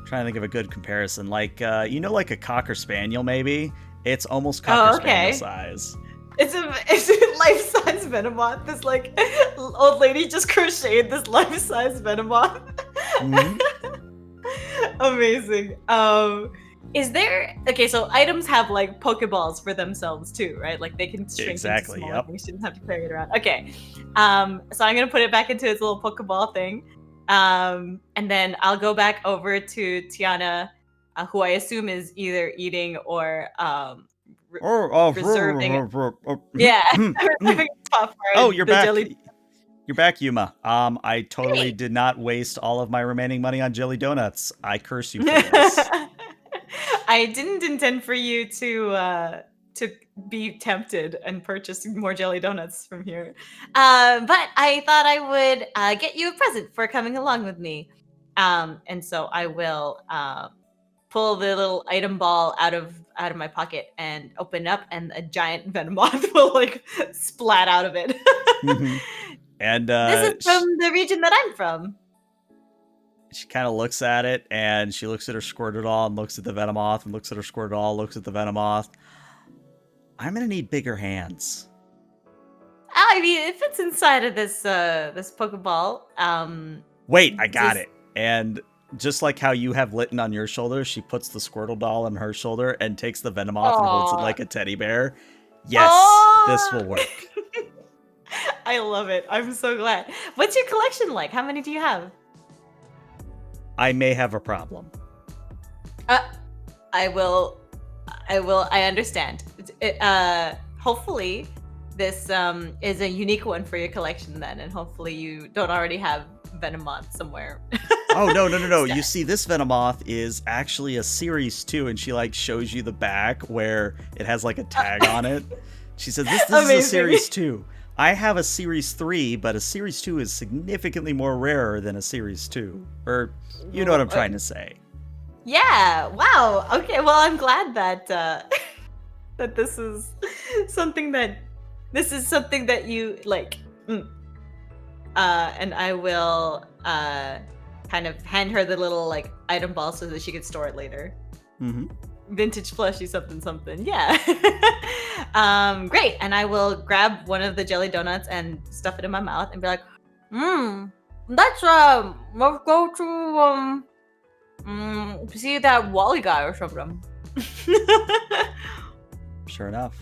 trying to think of a good comparison. Like, like a Cocker Spaniel, maybe? It's almost Cocker oh, Spaniel okay. size. It's a life-size Venomoth. This like old lady just crocheted this life-size Venomoth. Hmm. Amazing. Is there okay? So items have like Pokeballs for themselves too, right? Like they can shrink into Exactly. smaller Yep. things. You shouldn't have to carry it around. Okay. So I'm gonna put it back into its little Pokeball thing. And then I'll go back over to Tiana, who I assume is either eating or re- reserving. Yeah, reserving top for Oh, you're the back. jelly. You're back, Yuma. I totally Great. did not waste all of my remaining money on jelly donuts. I curse you for this. I didn't intend for you to be tempted and purchase more jelly donuts from here, but I thought I would get you a present for coming along with me. And so I will pull the little item ball out of my pocket and open up, and a giant Venomoth will like splat out of it. Hmm. And This is from the region that I'm from. she kind of looks at it, and she looks at her Squirtle and looks at the Venomoth and looks at her Squirtle, looks at the Venomoth. I'm gonna need bigger hands. I mean, it fits inside of this Pokeball. Wait, I got Just it. And just like how you have Litten on your shoulder, she puts the Squirtle doll on her shoulder and takes the Venomoth and holds it aw. like a teddy bear. Yes, this Oh, will work. I love it. I'm so glad. What's your collection like? How many do you have? I may have a problem. Uh, I will. I understand. Hopefully, this is a unique one for your collection then, and hopefully you don't already have Venomoth somewhere. Oh, no, no, no, no. Sta- You see, this Venomoth is actually a Series 2, and she, like, shows you the back where it has, like, a tag on it. She says, this is a Amazing. Series 2. I have a Series 3, but a Series 2 is significantly more rarer than a Series 2. Or, you know what I'm trying to say. Yeah. Wow. Okay. Well, I'm glad that that this is something that you like. Mm. And I will kind of hand her the little like item ball so that she could store it later. Hmm. Vintage plushie something something. Yeah. Great. And I will grab one of the jelly donuts and stuff it in my mouth and be like, let's go to see that Wally guy or something. Sure enough.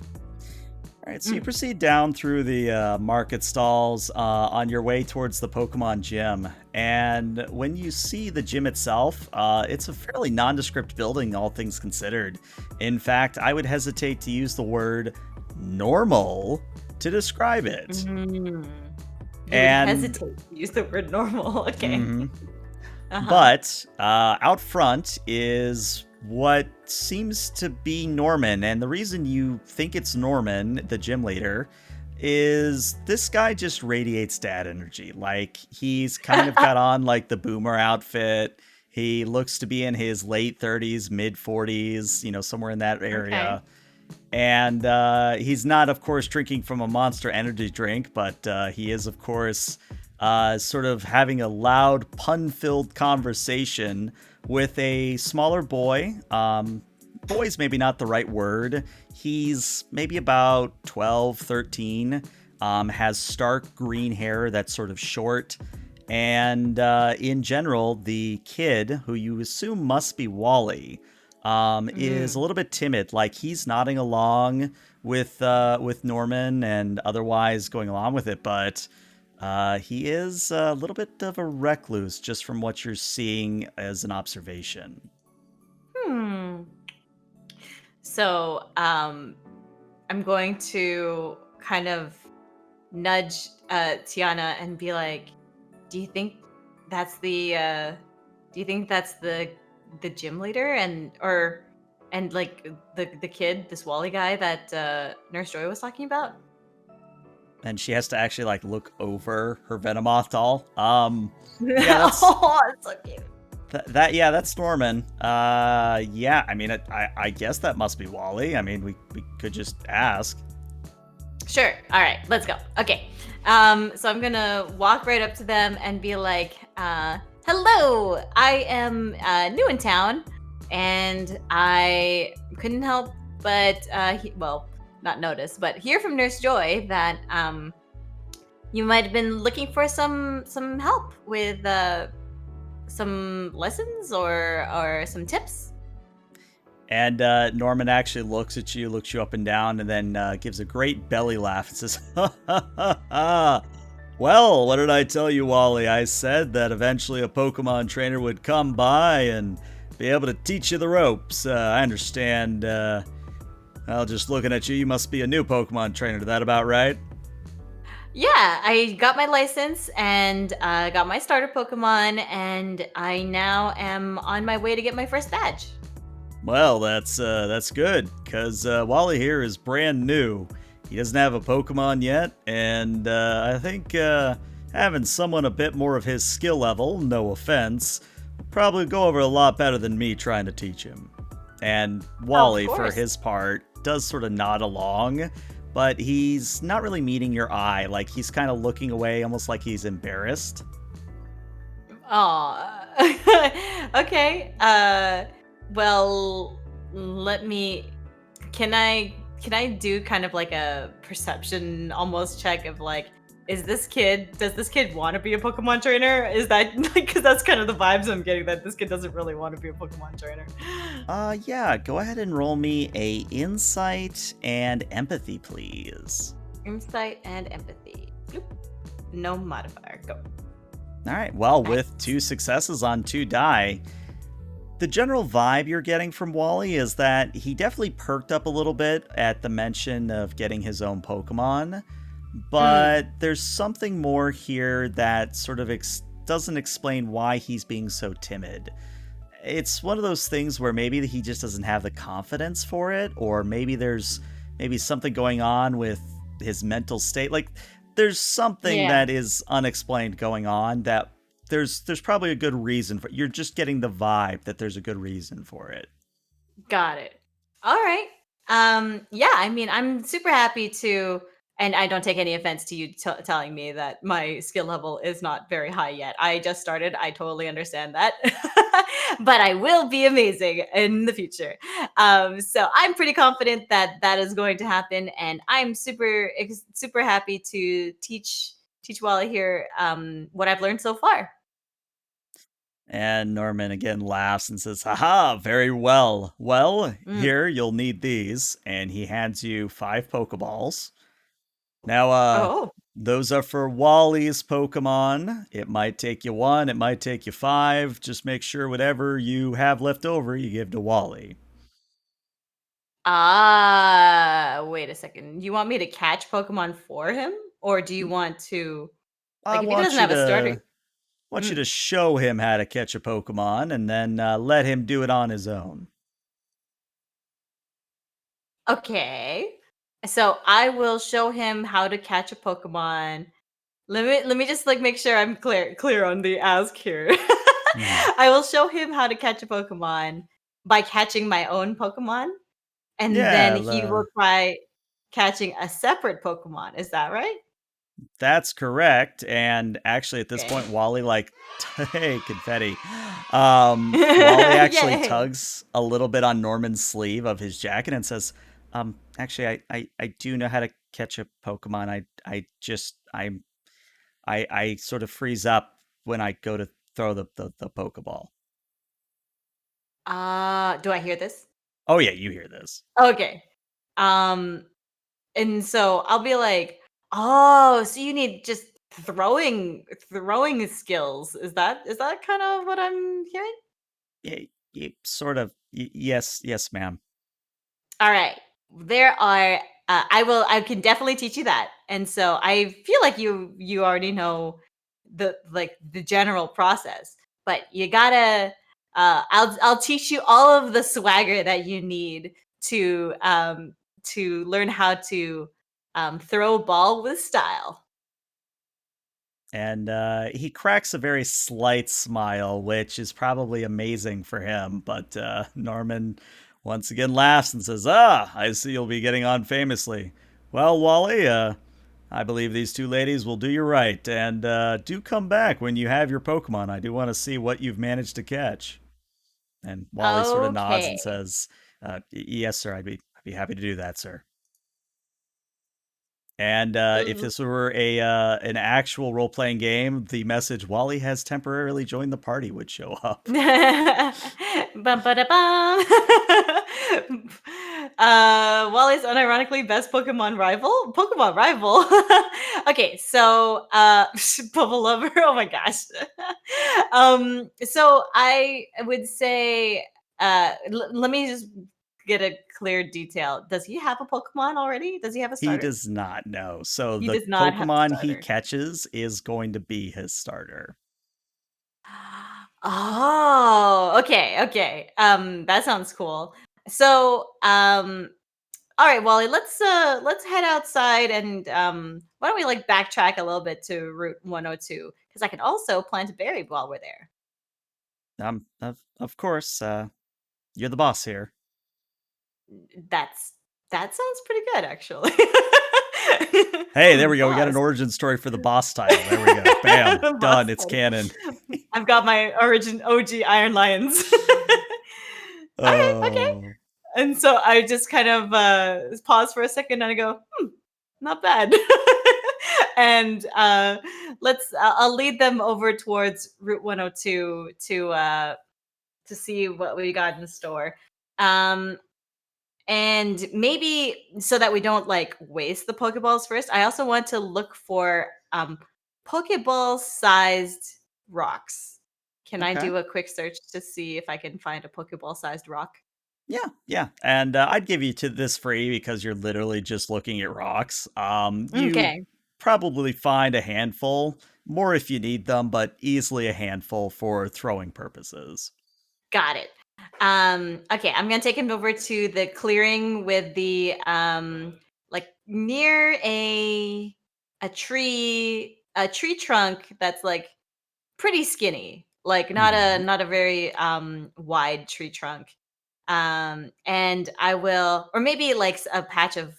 All right, so you Mm. proceed down through the market stalls on your way towards the Pokemon gym. And when you see the gym itself, it's a fairly nondescript building, all things considered. In fact, I would hesitate to use the word normal to describe it. You would And, hesitate to use the word normal. Okay. mhm. Uh-huh. But out front is what seems to be Norman. And the reason you think it's Norman, the gym leader, is this guy just radiates dad energy. Like, he's kind of got on like the boomer outfit. He looks to be in his late 30s, mid 40s, somewhere in that Okay. area. And he's not, of course, drinking from a Monster Energy drink, but he is, of course, sort of having a loud, pun filled conversation with a smaller boy. Boy's maybe not the right word. He's maybe about 12, 13, has stark green hair that's sort of short. And in general, the kid, who you assume must be Wally, is a Mm. little bit timid. Like he's nodding along with Norman and otherwise going along with it, but he is a little bit of a recluse just from what you're seeing as an observation. Hmm. So, I'm going to kind of nudge Tiana and be like, "Do you think that's the do you think that's the gym leader and like the kid, this Wally guy that Nurse Joy was talking about?" And she has to actually like look over her Venomoth doll. Yeah, that's Oh, it's so cute. that. Yeah, that's Norman. Yeah, I mean, I guess that must be Wally. I mean, we could just ask. Sure. All right, let's go. Okay. So I'm gonna walk right up to them and be like, "Hello, I am new in town, and I couldn't help but, well, not notice, but hear from Nurse Joy that you might have been looking for some help with some lessons or some tips." And Norman actually looks you up and down, and then gives a great belly laugh and says, "Ha ha ha ha! Well, what did I tell you, Wally? I said that eventually a Pokemon trainer would come by and be able to teach you the ropes. I understand. Well, just looking at you, you must be a new Pokemon trainer. Is that about right?" Yeah, I got my license and got my starter Pokemon, and I now am on my way to get my first badge. Well, that's good, cause Wally here is brand new. He doesn't have a Pokemon yet, and I think having someone a bit more of his skill level, no offense, will probably go over a lot better than me trying to teach him. And Of Wally, for course. his part, does sort of nod along, but he's not really meeting your eye. Like he's kind of looking away, almost like he's embarrassed. Aw. Okay. Well, let me. Can I do kind of like a perception almost check of like, does this kid want to be a Pokemon trainer? Is that like because that's kind of the vibes I'm getting that this kid doesn't really want to be a Pokemon trainer. Yeah, go ahead and roll me a insight and empathy, please. Insight and empathy. Bloop. No modifier. Go. All right, well, with Nice. 2 successes on 2 die, the general vibe you're getting from Wally is that he definitely perked up a little bit at the mention of getting his own Pokemon, Mm. but there's something more here that sort of doesn't explain why he's being so timid. It's one of those things where maybe he just doesn't have the confidence for it, or maybe there's maybe something going on with his mental state. Like there's something Yeah. that is unexplained going on that there's probably a good reason for. You're just getting the vibe that there's a good reason for it. Got it. All right. Yeah, I mean, I'm super happy to, and I don't take any offense to you telling me that my skill level is not very high yet. I just started. I totally understand that. But I will be amazing in the future. So I'm pretty confident that that is going to happen, and I'm super happy to teach Wally here what I've learned so far. And Norman again laughs and says, "Haha, very well. Well, Mm. here you'll need these." And he hands you 5 Pokeballs. Now, Oh. those are for Wally's Pokemon. It might take you 1, it might take you 5. Just make sure whatever you have left over, you give to Wally. Ah, wait a second. You want me to catch Pokemon for him? Or do you want to I like if he want doesn't you have a starter? to want you Mm, to show him how to catch a Pokemon, and then let him do it on his own. okay. So I will show him how to catch a Pokemon. Let me just like make sure I'm clear on the ask here. Mhm. I will show him how to catch a Pokemon by catching my own Pokemon. and then Yeah, he will try catching a separate Pokemon. Is that right? that's correct. And actually, at this Okay. point, Wally like, hey, confetti. Wally actually Yay. tugs a little bit on Norman's sleeve of his jacket and says, actually, I do know how to catch a Pokemon. I sort of freeze up when I go to throw the Pokeball. Do I hear this? Oh yeah, you hear this. Okay. Um, and so I'll be like, "Oh, so you need just throwing skills." Is that kind of what I'm hearing? Yeah, sort of. Yes, yes, ma'am. All right. There are I can definitely teach you that. And so I feel like you already know the general process. But you got to I'll teach you all of the swagger that you need to learn how to throw a ball with style. And he cracks a very slight smile, which is probably amazing for him. But Norman once again laughs and says, "Ah, I see you'll be getting on famously. Well, Wally, I believe these two ladies will do you right, and do come back when you have your Pokemon. I do want to see what you've managed to catch." And Wally sort of nods and Okay. says, "Yes, sir. I'd be happy to do that, sir." And if this were a an actual role playing game, the message "Wally has temporarily joined the party" would show up. Bum, ba, da, bum. Wally's unironically best Pokemon rival. Pokemon rival. Okay, so Bubble Lover. Oh my gosh. So I would say, let me just get a clear detail. Does he have a Pokemon already? Does he have a He starter? does not know. So He the does not have a Pokemon he starter. catches is going to be his starter. Oh, okay, okay. That sounds cool. So, all right, Wally, let's head outside and why don't we like backtrack a little bit to Route 102 because I can also plant a berry while we're there. Of course, you're the boss here. That's that sounds pretty good actually. Hey, there we go. We got an Boss. origin story for the boss title. There we go. Bam, Boss done. It's fight. canon. I've got my origin OG Iron Lions. All right, okay. Oh, And so I just kind of pause for a second and I go, not bad. And I'll lead them over towards Route 102 to see what we got in store. Um, and maybe so that we don't like waste the Pokeballs first, I also want to look for Pokeball sized rocks. Can I okay. do a quick search to see if I can find a Pokeball sized rock? Yeah, yeah. And I'd give you to this free because you're literally just looking at rocks. You Okay. probably find a handful, more if you need them, but easily a handful for throwing purposes. Got it. Okay, I'm gonna take him over to the clearing with the like near a tree trunk that's like pretty skinny. Like Hmm. not a very wide tree trunk. And I will or maybe like a patch of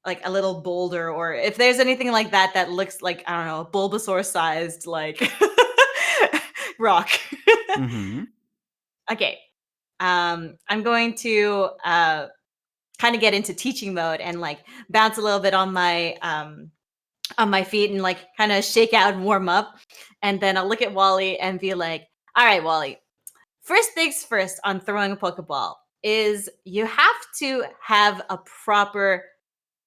like a little boulder or if there's anything like that that looks like I don't know, Bulbasaur sized like rock. Hmm. Okay. I'm going to kind of get into teaching mode and like bounce a little bit on my feet and like kind of shake out and warm up. And then I'll look at Wally and be like, "All right, Wally. First things first on throwing a Pokeball is you have to have a proper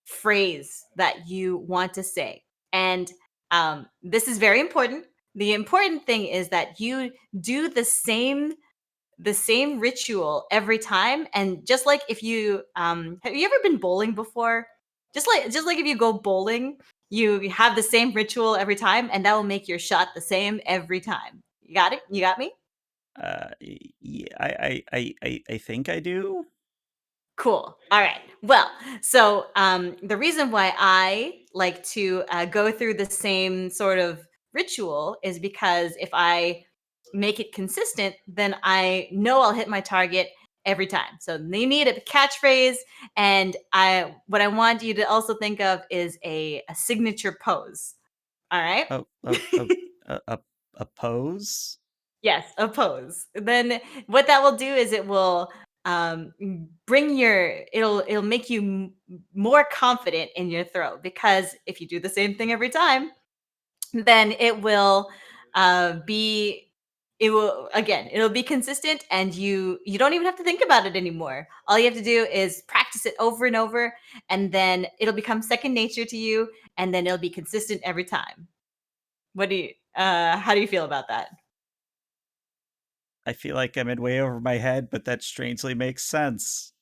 phrase that you want to say. And this is very important. The important thing is that you do the same ritual every time and just like if you have you ever been bowling before just like if you go bowling you have the same ritual every time and that will make your shot the same every time. You got it, you got me. Yeah, I think I do. Cool. All right. Well, so the reason why I like to go through the same sort of ritual is because if I make it consistent, then I know I'll hit my target every time. So you need a catchphrase, and what I want you to also think of is a signature pose. All right? Oh, a pose? Yes, a pose. Then what that will do is it will bring it'll make you more confident in your throw, because if you do the same thing every time, then be it'll be consistent, and you don't even have to think about it anymore. All you have to do is practice it over and over, and then it'll become second nature to you, and then it'll be consistent every time. What do you how do you feel about that? I feel like I'm in way over my head, but that strangely makes sense.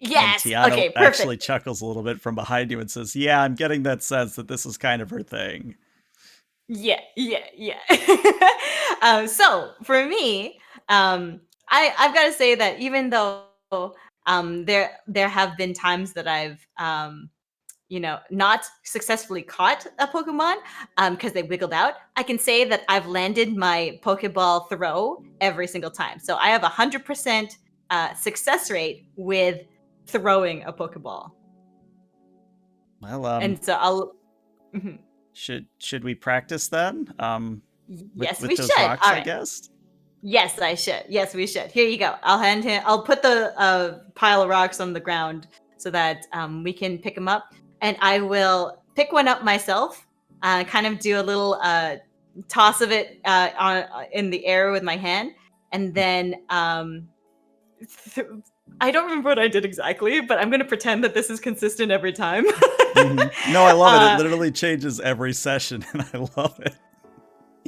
And Yes. Tiano Okay, perfect. actually chuckles a little bit from behind you and says, "Yeah, I'm getting that sense that this is kind of her thing." Yeah, yeah, yeah. So for me, I've got to say that even though there have been times that I've not successfully caught a Pokemon because they wiggled out, I can say that I've landed my Pokeball throw every single time. So I have 100% success rate with throwing a Pokeball, Well, and so I'll. Mhm. should we practice then? Yes, we With those should. rocks, All I right. guess. Yes, I should. Yes, we should. Here you go. I'll put the pile of rocks on the ground so that we can pick them up. And I will pick one up myself, kind of do a little toss of it in the air with my hand. And then th- I don't remember what I did exactly, but I'm going to pretend that this is consistent every time. No, I love it. It uh, literally changes every session, and I love it.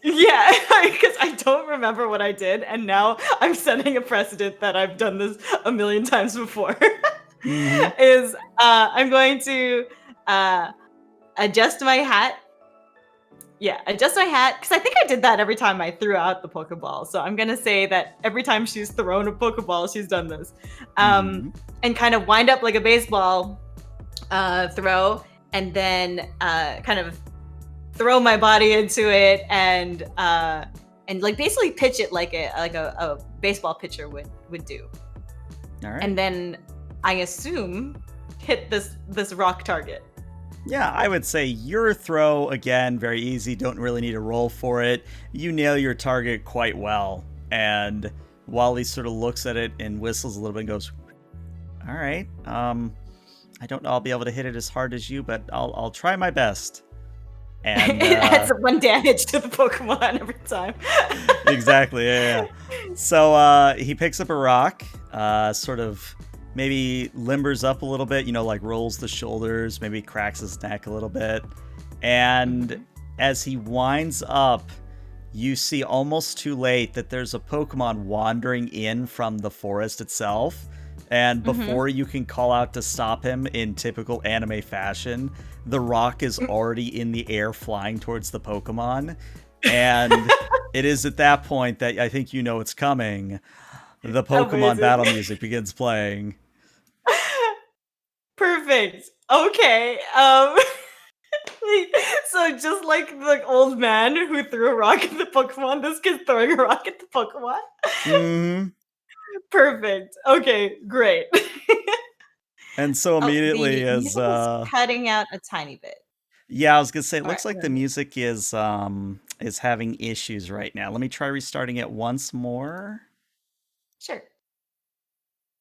Yeah, because I don't remember what I did, and now I'm setting a precedent that I've done this a million times before. Hmm. Is I'm going to uh, adjust my hat. Yeah, adjust my hat, because I think I did that every time I threw out the Pokeball. So I'm gonna say that every time she's thrown a Pokeball, she's done this, Hmm. and kind of wind up like a baseball throw, and then kind of throw my body into it, and like basically pitch it like a baseball pitcher would do, All right. and then I assume hit this rock target. Yeah, I would say your throw, again, very easy. Don't really need to roll for it. You nail your target quite well. And Wally sort of looks at it and whistles a little bit and goes, "All right. I don't know I'll be able to hit it as hard as you, but I'll try my best." And It adds one damage to the Pokemon every time. exactly, yeah. So he picks up a rock, sort of maybe limbers up a little bit, like rolls the shoulders, maybe cracks his neck a little bit. And Mhm. as he winds up, you see almost too late that there's a Pokemon wandering in from the forest itself. And Mhm. before you can call out to stop him in typical anime fashion, the rock is already in the air flying towards the Pokemon. And it is at that point that I think you know it's coming. The Pokemon Amazing. battle music begins playing. Perfect. Okay. So just like the old man who threw a rock at the Pokemon, this kid's throwing a rock at the Pokemon. Hmm. Perfect. Okay, great. And so Oh, immediately the as music is cutting out a tiny bit. yeah, I was gonna say it All right, looks like the music is having issues right now. Let me try restarting it once more. sure.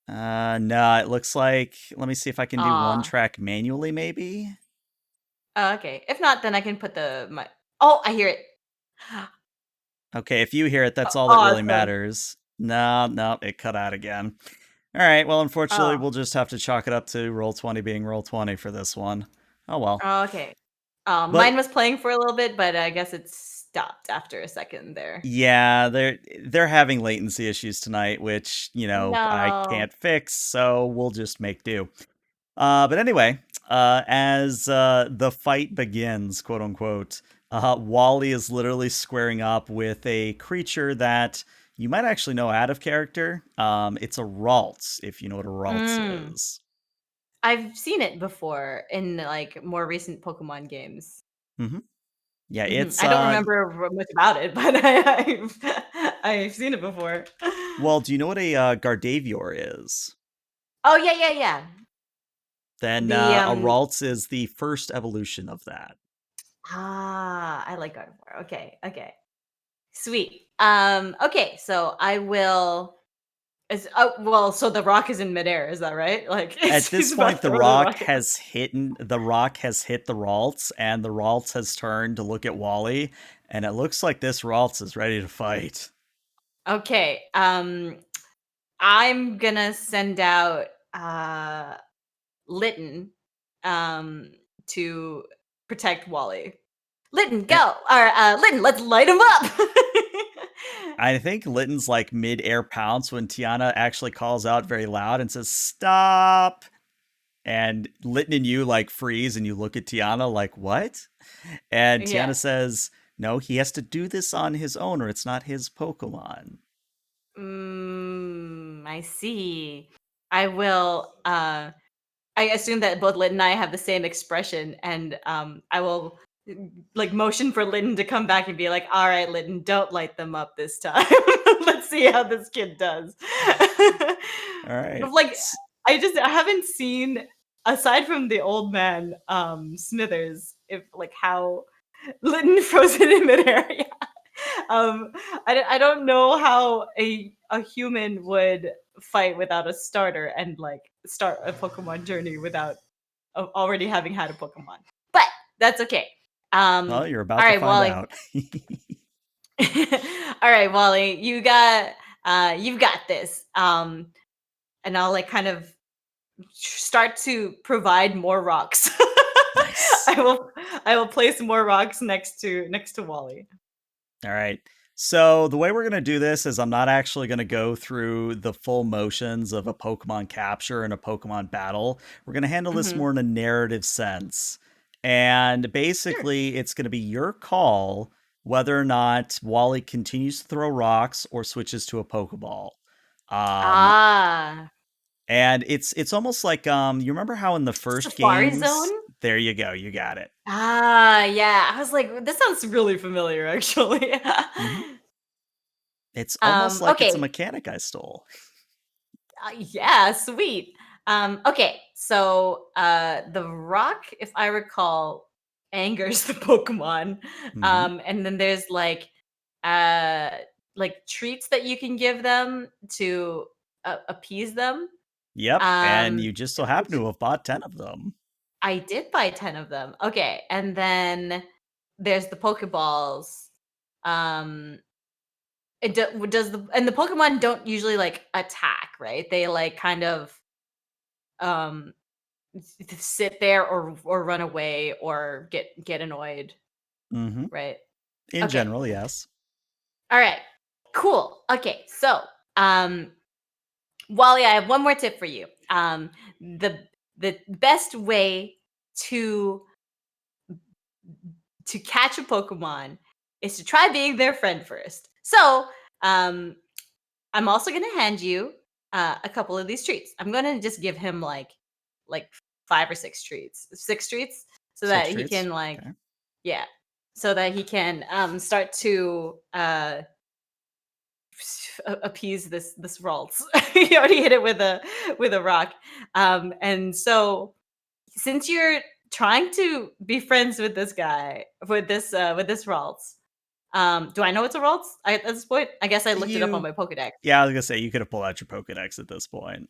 No, it looks like let me see if I can do one Aw. track manually, maybe. Oh, okay. If not, then I can put the my. Oh, I hear it. Okay, if you hear it, that's all that really Awesome. matters. No, no, it cut out again. All right, well, unfortunately, Oh, we'll just have to chalk it up to roll 20 being roll 20 for this one. Oh well. okay. But Mine was playing for a little bit, but I guess it stopped after a second there. yeah, they're having latency issues tonight, which, I No. can't fix, so we'll just make do. But anyway, as the fight begins, quote unquote, Wally is literally squaring up with a creature that you might actually know out of character. It's a Ralts, if you know what a Ralts Mm. is. I've seen it before in like more recent Pokemon games. Hmm. Yeah, Mhm. it's I don't remember much about it, but I've seen it before. Well, do you know what a Gardevoir is? Oh yeah, yeah, yeah. Then The a Ralts is the first evolution of that. I like God of War. Okay, okay. Sweet. Okay, so I will well, so the rock is in midair, is that right? Like At this he's about point, to throw the rock at us. The Rock has hit the Ralts, and the Ralts has turned to look at Wally, and it looks like this Ralts is ready to fight. Okay. I'm gonna send out Lytton to protect Wally. Lytton, And go! Or Lytton, let's light him up. I think Litton's like mid-air pounce when Tiana actually calls out very loud and says, "Stop!" And Litton and you like freeze and you look at Tiana like, "What?" And Yeah. Tiana says, "No, he has to do this on his own or it's not his Pokemon." I see. I will I assume that both Lynn and I have the same expression, and I will like motion for Lytton to come back and be like, "All right, Lytton, don't light them up this time. Let's see how this kid does." All right. Like, I haven't seen aside from the old man Smithers, if like how Lytton frozen in midair. Yeah. Um, I don't know how a human would fight without a starter and like start a Pokemon journey without already having had a Pokemon. But that's okay. Well, you're All about to right, find Wally. out. All right, Wally, you've got this. And I'll like kind of start to provide more rocks. Nice. I will I will place more rocks next to Wally. All right. So the way we're going to do this is I'm not actually going to go through the full motions of a Pokemon capture and a Pokemon battle. We're going to handle this Mhm. more in a narrative sense. And Sure. basically, it's going to be your call whether or not Wally continues to throw rocks or switches to a Pokeball. Um, Ah, and it's almost like you remember how in the first Safari Zone? games, there you go, you got it. Ah, yeah. I was like, this sounds really familiar, actually. Hmm. It's almost like it's a Okay. mechanic I stole. Yeah, sweet. Okay, so the rock, if I recall, angers the Pokemon. Hmm. And then there's uh like treats that you can give them to appease them. Yep, and Um you just so happen which to have bought 10 of them. I did buy 10 of them. Okay, and then there's the Pokeballs. Um does the and the Pokemon don't usually like attack, right? They like kind of um sit there or run away or get annoyed, Hmm. right? In Okay. general, yes. All right. Cool. Okay. So, um Wally, I have one more tip for you. The the best way to catch a Pokemon is to try being their friend first. So, um I'm also going to hand you a couple of these treats. I'm going to just give him like 5 or 6 treats, 6 treats, so 6 that he treats. can like Okay. yeah, so that he can start to appease this Ralts. He already hit it with a rock, and so since you're trying to be friends with this guy with this Ralts, do I know it's a Ralts at this point? I guess I looked it up on You my Pokedex. Yeah, I was gonna say you could have pulled out your Pokedex at this point.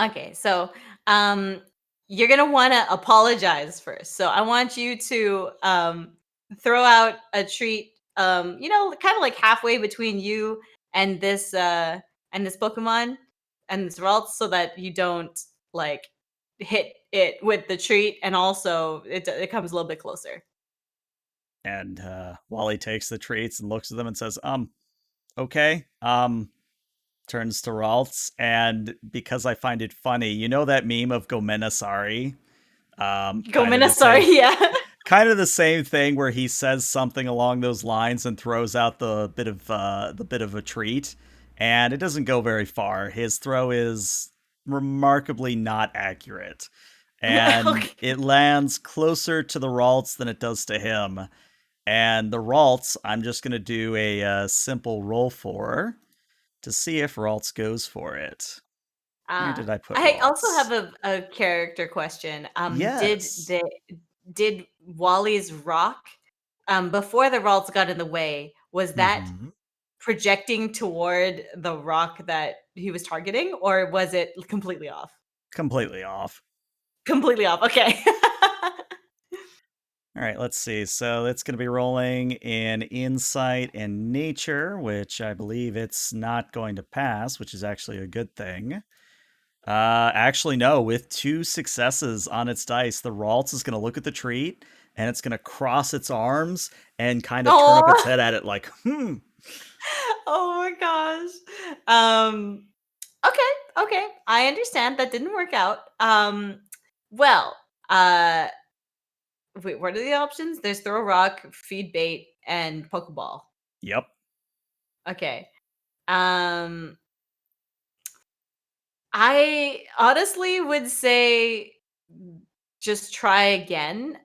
Okay, so um, you're gonna want to apologize first. So I want you to throw out a treat, kind of like halfway between you and this Pokemon and this Ralts, so that you don't like hit it with the treat, and also it comes a little bit closer. And Wally takes the treats and looks at them and says, okay. Turns to Ralts, and because I find it funny, you know that meme of Gomena Sorry? Go Kind of the same Sorry, yeah. kind of the same thing where he says something along those lines and throws out the bit of a treat, and it doesn't go very far. His throw is remarkably not accurate, and Okay. it lands closer to the Ralts than it does to him. And the Ralts, I'm just gonna do a simple roll for. to see if Ralts goes for it. Where did Ah, I put I also Ralts? have a character question. Yes. Did Wally's rock, before the Ralts got in the way, was that Hmm. projecting toward the rock that he was targeting, or was it completely off? Completely off. Completely off. Okay. All right, let's see. So it's going to be rolling in insight and nature, which I believe it's not going to pass, which is actually a good thing. Actually, no. With 2 successes on its dice, the Ralts is going to look at the treat and it's going to cross its arms and kind of turn up its Oh, head at it, like, hmm. oh my gosh. Um, okay, okay. I understand that didn't work out. Well, uh, wait, what are the options? There's throw rock, feed bait, and pokeball. Yep. Okay. Um, I honestly would say just try again.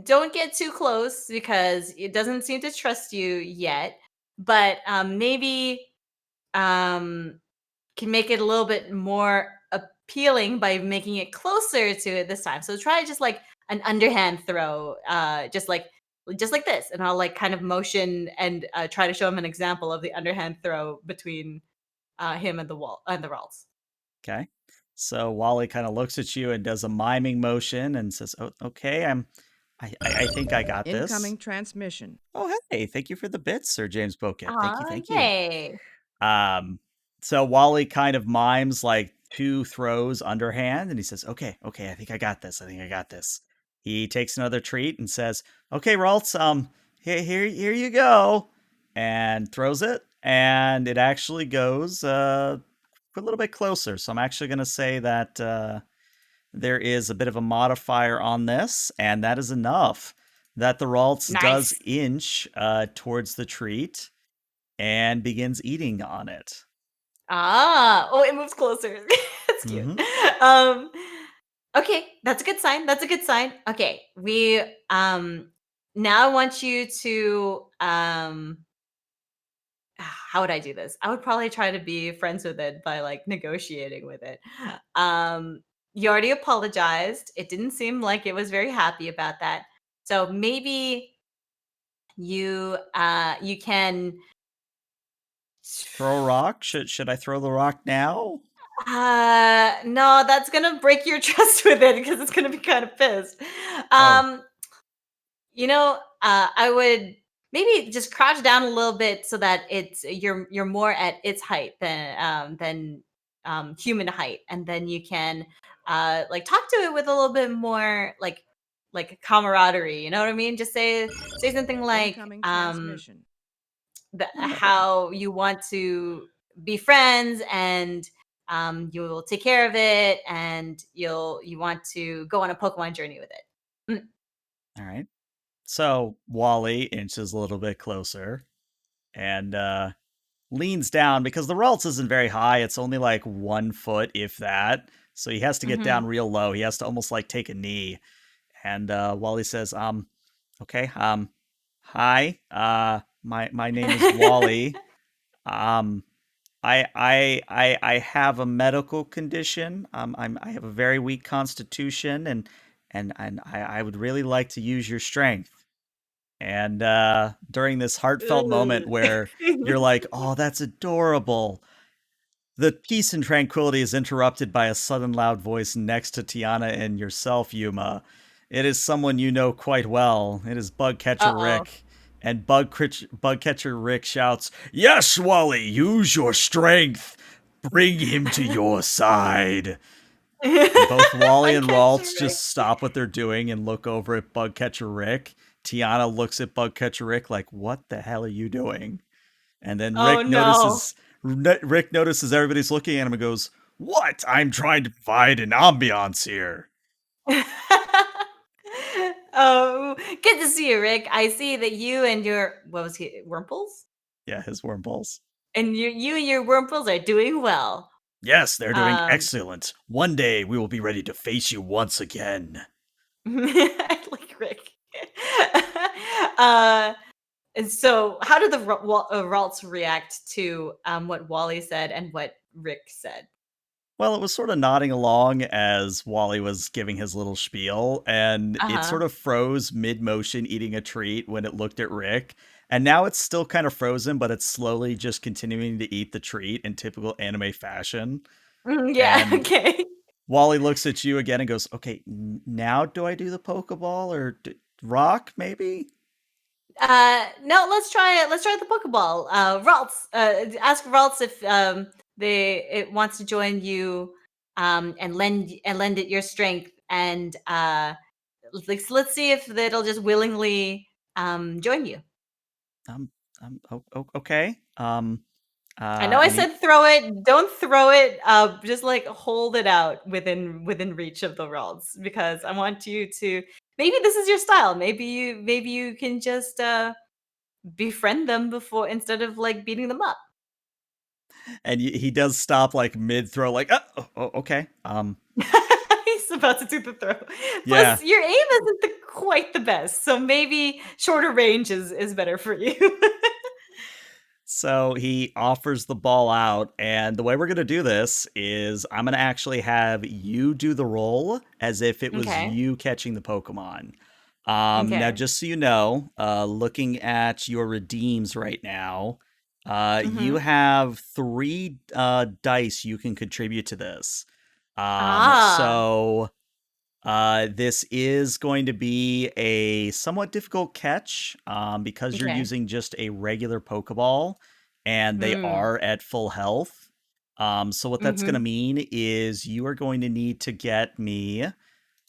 Don't get too close because it doesn't seem to trust you yet. But maybe um, can make it a little bit more appealing by making it closer to it this time. So try just like an underhand throw, just like this, and I'll like kind of motion and try to show him an example of the underhand throw between him and the wall and the Ralts. Okay. So Wally kind of looks at you and does a miming motion and says, "Oh, okay, I think I got this." Incoming transmission. Oh, hey, thank you for the bits, Sir James Boket. Thank you, Aw, thank you. yay! Um, so Wally kind of mimes like 2 throws underhand, and he says, "Okay, okay, I think I got this. I think I got this." He takes another treat and says, "Okay, Ralts, here you go," and throws it, and it actually goes a little bit closer. So I'm actually going to say that there is a bit of a modifier on this, and that is enough. That the Ralts does Nice. inch towards the treat and begins eating on it. Ah, oh, it moves closer. That's cute. Hmm. Um, okay, that's a good sign. That's a good sign. Okay, we now I want you to how would I do this? I would probably try to be friends with it by like negotiating with it. Um, you already apologized. It didn't seem like it was very happy about that. So maybe you can Throw a rock. Should I throw the rock now? no, that's gonna break your trust with it because it's gonna be kind of pissed. Oh, Um, I would maybe just crouch down a little bit so that you're more at its height than human height, and then you can like talk to it with a little bit more like camaraderie. You know what I mean? Just say something like Incoming transmission. oh, how you want to be friends and you will take care of it and you want to go on a Pokemon journey with it. Mm. all right. So Wally inches a little bit closer and leans down because the Ralts isn't very high. It's only like 1 foot, if that. So he has to get down Mhm. real low. He has to almost like take a knee. And Wally says, okay, hi, my name is Wally. Um, I have a medical condition. I have a very weak constitution, and I would really like to use your strength. And during this heartfelt moment Ugh. where you're like, "Oh, that's adorable," the peace and tranquility is interrupted by a sudden loud voice next to Tiana and yourself, Yuma. It is someone you know quite well. It is Bugcatcher Uh-oh. Rick. And Bugcatcher Rick shouts, "Yes, Wally, use your strength. Bring him to your side." And both Wally and Bugcatcher Ralts Rick. just stop what they're doing and look over at Bugcatcher Rick. Tiana looks at Bugcatcher Rick like, "What the hell are you doing?" And then Oh no. Rick notices everybody's looking at him and goes, "What? I'm trying to provide an ambiance here." Oh, good to see you, Rick. I see that you and your what was he, Wurmples? Yeah, his wormballs. And you and your Wurmples are doing well. Yes, they're doing Um, excellent. One day we will be ready to face you once again. I like Rick. uh, And so, how did the Ralts react to what Wally said and what Rick said? Well, it was sort of nodding along as Wally was giving his little spiel, and Uh it huh. sort of froze mid motion eating a treat when it looked at Rick. And now it's still kind of frozen, but it's slowly just continuing to eat the treat in typical anime fashion. Yeah. And Okay. Wally looks at you again and goes, "Okay, now do I do the Pokeball or rock? Maybe." No. Let's try it. Let's try the Pokeball. Ralts. Ask Ralts if it wants to join you, and lend it your strength, and let's see if it'll just willingly join you. Um, okay. I know I And he said throw it. Don't throw it. Just like hold it out within reach of the rods, because I want you to. Maybe this is your style. Maybe you can just befriend them before, instead of like beating them up. he does stop like mid throw, like, okay. He's about to do the throw. Yeah. Plus, your aim isn't quite the best, so maybe shorter range is better for you. So he offers the ball out, and the way we're going to do this is I'm going to actually have you do the roll as if it was Okay. you catching the Pokemon. Now, Okay. just so you know, looking at your redeems right now, you Mm-hmm. have three dice you can contribute to this. Ah. This is going to be a somewhat difficult catch because you're Okay. using just a regular Pokeball and they Hmm. are at full health. So, what that's going to Mm-hmm. mean is you are going to need to get me.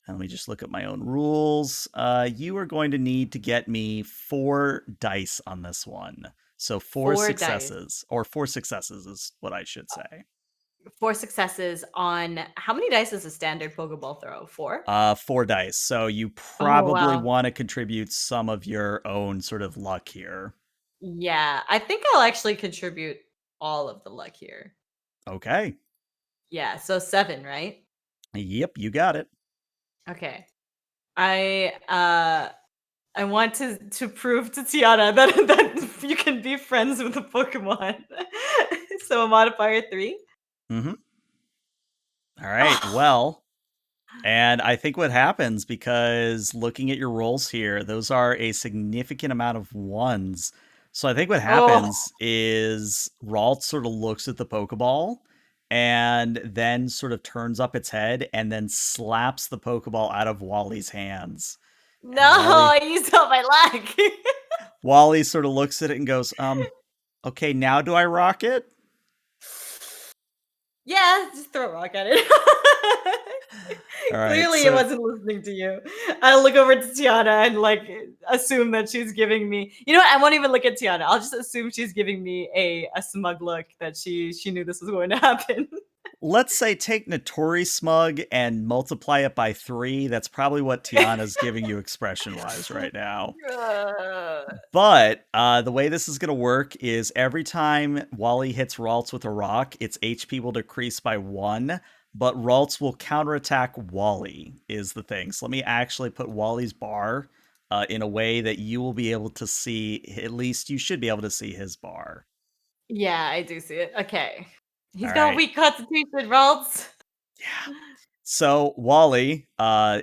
Let me just look at my own rules. You are going to need to get me 4 dice on this one. So, four 4 dice. successes, or 4 successes is what I should say. 4 successes on how many dice is a standard Pokeball throw? 4? 4 dice. So you Oh probably wow. want to contribute some of your own sort of luck here. Yeah, I think I'll actually contribute all of the luck here. Okay. Yeah, so 7, right? Yep, you got it. Okay. I I want to prove to Tiana that that you can be friends with a Pokemon. So a modifier 3. Mm-hmm. All right. Well, and I think what happens, because looking at your rolls here, those are a significant amount of ones. So I think what Oh happens is Ralt sort of looks at the Pokeball and then sort of turns up its head and then slaps the Pokeball out of Wally's hands. no, And I used all my luck. Wally sort of looks at it and goes, okay, now do I rock it? Yeah, just throw a rock at it. All right, Clearly, it so wasn't listening to you. I look over to Tiana and like assume that she's giving me. You know what? I won't even look at Tiana. I'll just assume she's giving me a smug look, that she knew this was going to happen. let's say take Notori Smug and multiply it by 3. That's probably what Tiana's giving you expression wise right now. Uh, But the way this is going to work is every time Wally hits Ralts with a rock, its HP will decrease by 1, but Ralts will counterattack Wally, is the thing. So let me actually put Wally's bar in a way that you will be able to see, at least you should be able to see his bar. yeah, I do see it. Okay, All he's got a right. weak constitution, Ralts. Yeah. So Wally,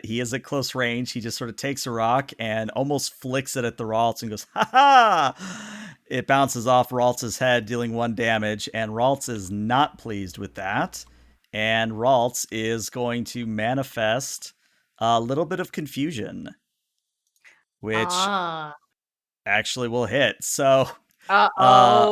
he is at close range. He just sort of takes a rock and almost flicks it at the Ralts and goes, "Ha ha!" It bounces off Ralts' head, dealing 1 damage, and Ralts is not pleased with that. And Ralts is going to manifest a little bit of confusion, which Ah. actually will hit. So Uh uh,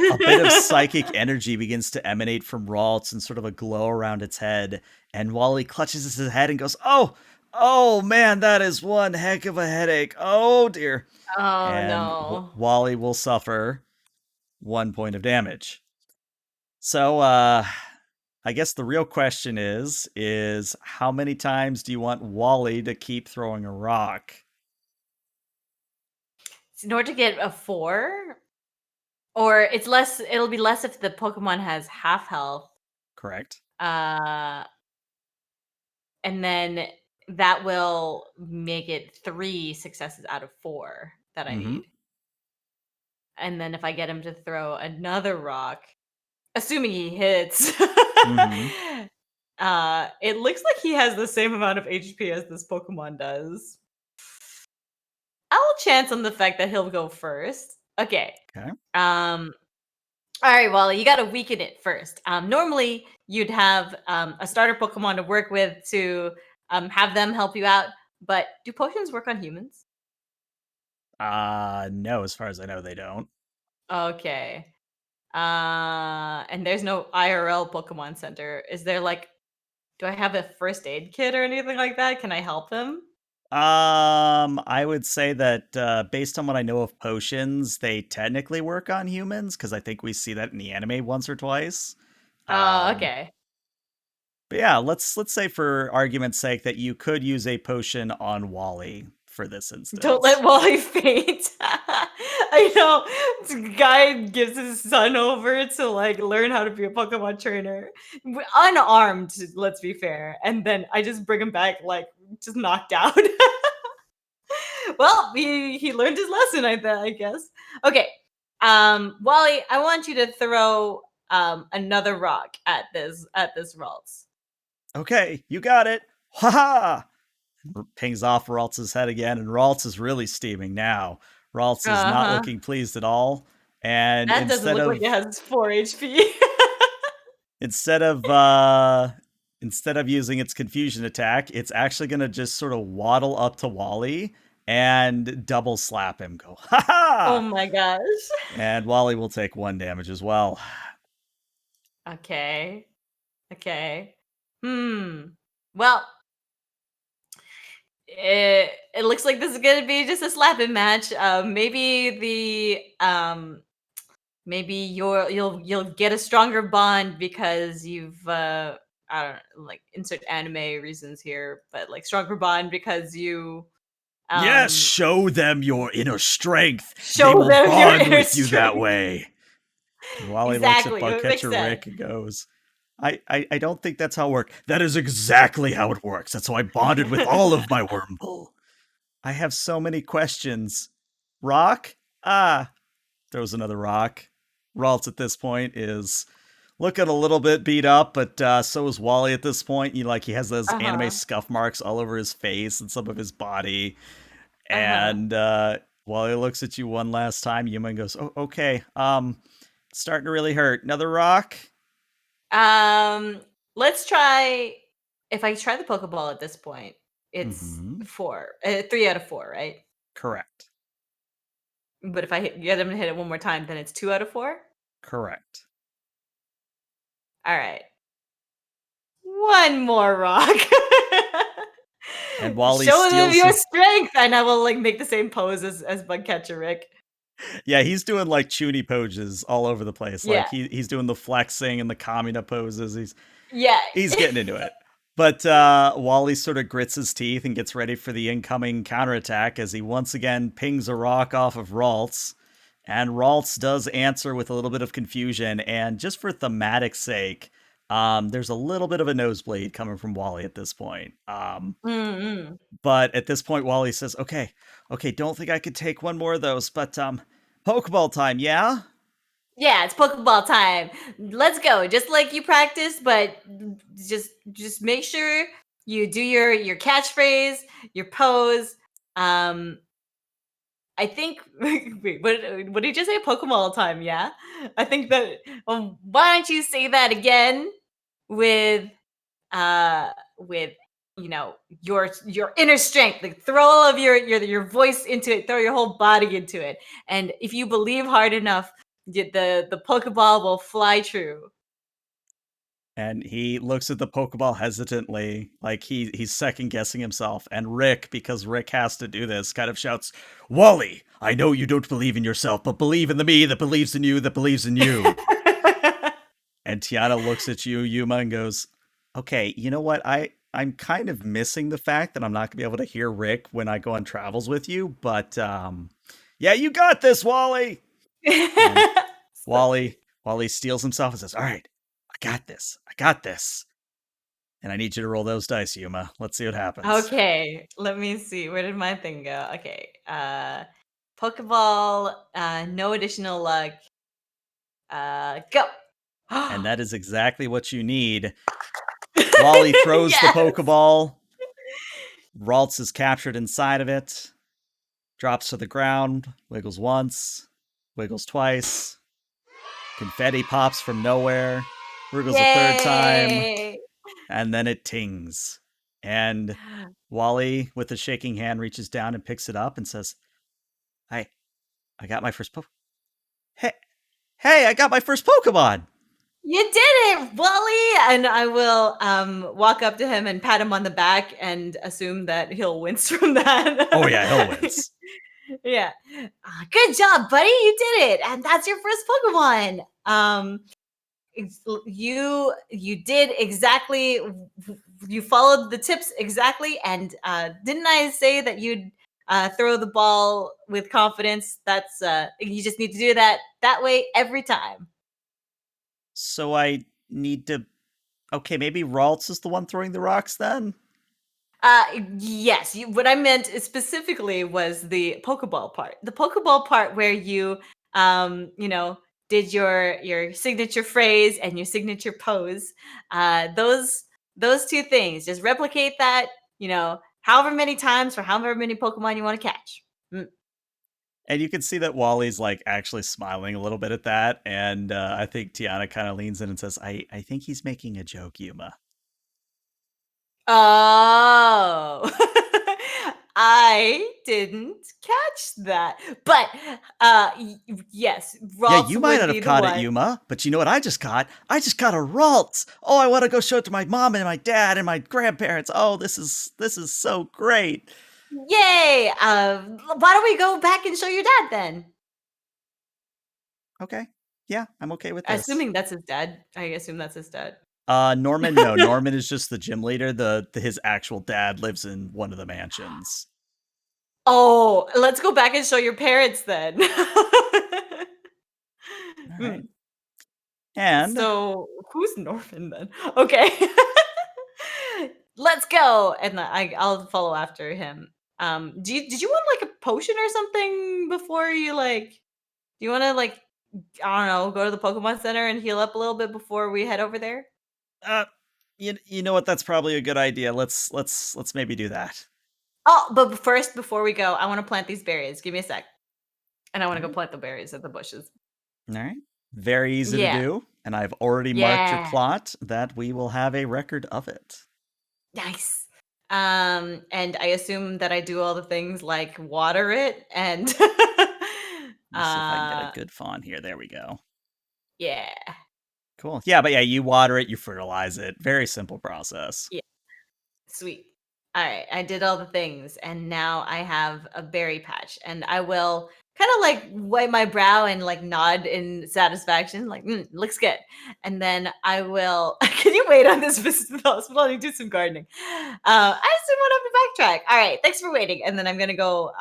a bit of oh. psychic energy begins to emanate from Ralts and sort of a glow around its head. And Wally clutches his head and goes, oh man, that is one heck of a headache. Oh dear." Oh And no. Wally will suffer 1 point of damage. So, I guess the real question is how many times do you want Wally to keep throwing a rock? In order to get a 4, or it's less, it'll be less if the Pokemon has half health. Correct? Uh and then that will make it 3 successes out of 4 that I Mm-hmm. need. and then if I get him to throw another rock, assuming he hits, Mhm. it looks like he has the same amount of HP as this Pokemon does. I'll chance on the fact that he'll go first. Okay. Okay. Um. All right, Wally, you got to weaken it first. Normally, you'd have a starter Pokemon to work with to have them help you out. But do potions work on humans? No, as far as I know, they don't. Okay. And there's no IRL Pokemon Center. Is there like, do I have a first aid kit or anything like that? Can I help him? I would say that based on what I know of potions, they technically work on humans because I think we see that in the anime once or twice. Oh, Um, okay. but yeah, let's say for argument's sake that you could use a potion on Wally for this Don't instance. let Wally faint. I know. This guy gives his son over to like learn how to be a Pokemon trainer, unarmed. Let's be fair, and then I just bring him back like just knocked out. Well, he learned his lesson. I guess. Okay, Wally, I want you to throw another rock at this Ralts. Okay, you got it. Ha ha! Pings off Raltz's head again, and Raltz is really steaming now. Raltz is Uh not huh. looking pleased at all. And That doesn't look like it has 4 HP. instead of uh instead of using its confusion attack, it's actually gonna just sort of waddle up to Wally and double slap him. Go ha Oh ha! my gosh. And Wally will take 1 damage as well. Okay. Okay. Well, it looks like this is gonna be just a slapping match. Maybe you'll get a stronger bond because you've I don't know, like insert anime reasons here, but like stronger bond because you Yes, um show them your inner strength. They show will them your bond inner with you that strength. way. And Wally looks at Exactly. It makes Bugcatcher sense. Rick and goes, I don't think that's how it works. That is exactly how it works. That's how I bonded with all of my Wormble. I have so many questions. Rock? Ah, throws another rock. Ralts at this point is looking a little bit beat up, but so is Wally at this point. He has those anime Uh-huh. scuff marks all over his face and some of his body. Uh-huh. And Wally looks at you one last time. Yuma goes, "Oh, okay. It's starting to really hurt. Another rock." Um, let's try. If I try the Pokeball at this point, it's Mm-hmm. 3 out of 4, right? Correct. But if I get him to hit it one more time, then it's 2 out of 4. Correct. All right, one more rock. And Wally Show them steals your his. strength, and I will like make the same pose as Bugcatcher Rick. Yeah, he's doing like chuny poses all over the place. Yeah, Like he's doing the flexing and the Kamina poses. yeah. He's getting into it. But Wally sort of grits his teeth and gets ready for the incoming counterattack as he once again pings a rock off of Ralts. And Ralts does answer with a little bit of confusion. And just for thematic sake, there's a little bit of a nosebleed coming from Wally at this point. Mm-mm. But at this point, Wally says, okay, don't think I could take one more of those, but Pokeball time, yeah? Yeah, it's Pokeball time. Let's go. Just like you practiced, but just make sure you do your catchphrase, your pose. Um I think wait, what did you just say? Pokeball time, yeah? I think that why don't you say that again with with your inner strength, like throw all of your voice into it, throw your whole body into it, and if you believe hard enough, the pokeball will fly true. And he looks at the Pokeball hesitantly, like he's second guessing himself. And Rick, because Rick has to do this, kind of shouts, "Wally, I know you don't believe in yourself, but believe in the me that believes in you, that believes in you." And Tiana looks at you, Yuma, and goes, "Okay, you know what? I'm kind of missing the fact that I'm not gonna be able to hear Rick when I go on travels with you, but yeah, you got this, Wally." And So- Wally steals himself and says, "All right, I got this. I got this." And I need you to roll those dice, Yuma. Let's see what happens. okay, let me see, where did my thing go? Okay, Pokeball, no additional luck. Go. And that is exactly what you need. Wally throws the Yes. Pokeball. Ralts is captured inside of it. Drops to the ground. Wiggles once. Wiggles twice. Confetti pops from nowhere. Wiggles a third time. Yay. And then it tings. And Wally, with a shaking hand, reaches down and picks it up and says, I got my first Hey, I got my first Pokemon! You did it, Wally! And I will walk up to him and pat him on the back and assume that he'll wince from that. Oh yeah, he'll wince. Yeah. Good job, buddy. You did it. And that's your first Pokemon. You did exactly, you followed the tips exactly. And didn't I say that you'd throw the ball with confidence? That's you just need to do that way every time. So I need to... Okay, maybe Ralts is the one throwing the rocks then? Yes. What I meant specifically was the Pokeball part. The Pokeball part where you, did your signature phrase and your signature pose. Those two things. Just replicate that. However many times for however many Pokemon you want to catch. And you can see that Wally's like actually smiling a little bit at that, and I think Tiana kind of leans in and says, I think he's making a joke, Yuma. Oh, I didn't catch that. But yes, Yeah, Ralts you might would not be have the caught it, one. Yuma, but you know what I just caught? I just got a Ralts! Oh, I want to go show it to my mom and my dad and my grandparents. Oh, this is so great. Yay! Why don't we go back and show your dad then? Okay. Yeah, I'm okay with this. Assuming that's his dad. I assume that's his dad. Norman, no. Norman is just the gym leader. His actual dad lives in one of the mansions. Oh, let's go back and show your parents then. All right. And So who's Norman then? Okay. Let's go. And I'll follow after him. Did you want like a potion or something before you do you want to I don't know, go to the Pokemon Center and heal up a little bit before we head over there? uh you know what? That's probably a good idea. Let's maybe do that. Oh, but first, before we go, I want to plant these berries. Give me a sec. And I want to All go right. plant the berries at the bushes. All right. Very easy to Yeah. do, and I've already marked your Yeah. plot that we will have a record of it. Nice. And I assume that I do all the things like water it and Let me see if I can get a uh good font here. There we go. yeah. Cool. Yeah, but yeah, you water it, you fertilize it. Very simple process. Yeah. Sweet. All right, I did all the things and now I have a berry patch and I will kind of wipe my brow and nod in satisfaction looks good. And then I will can you wait on this visit to the hospital and do some gardening? I just didn't want to have to backtrack. All right, thanks for waiting. And then I'm going to go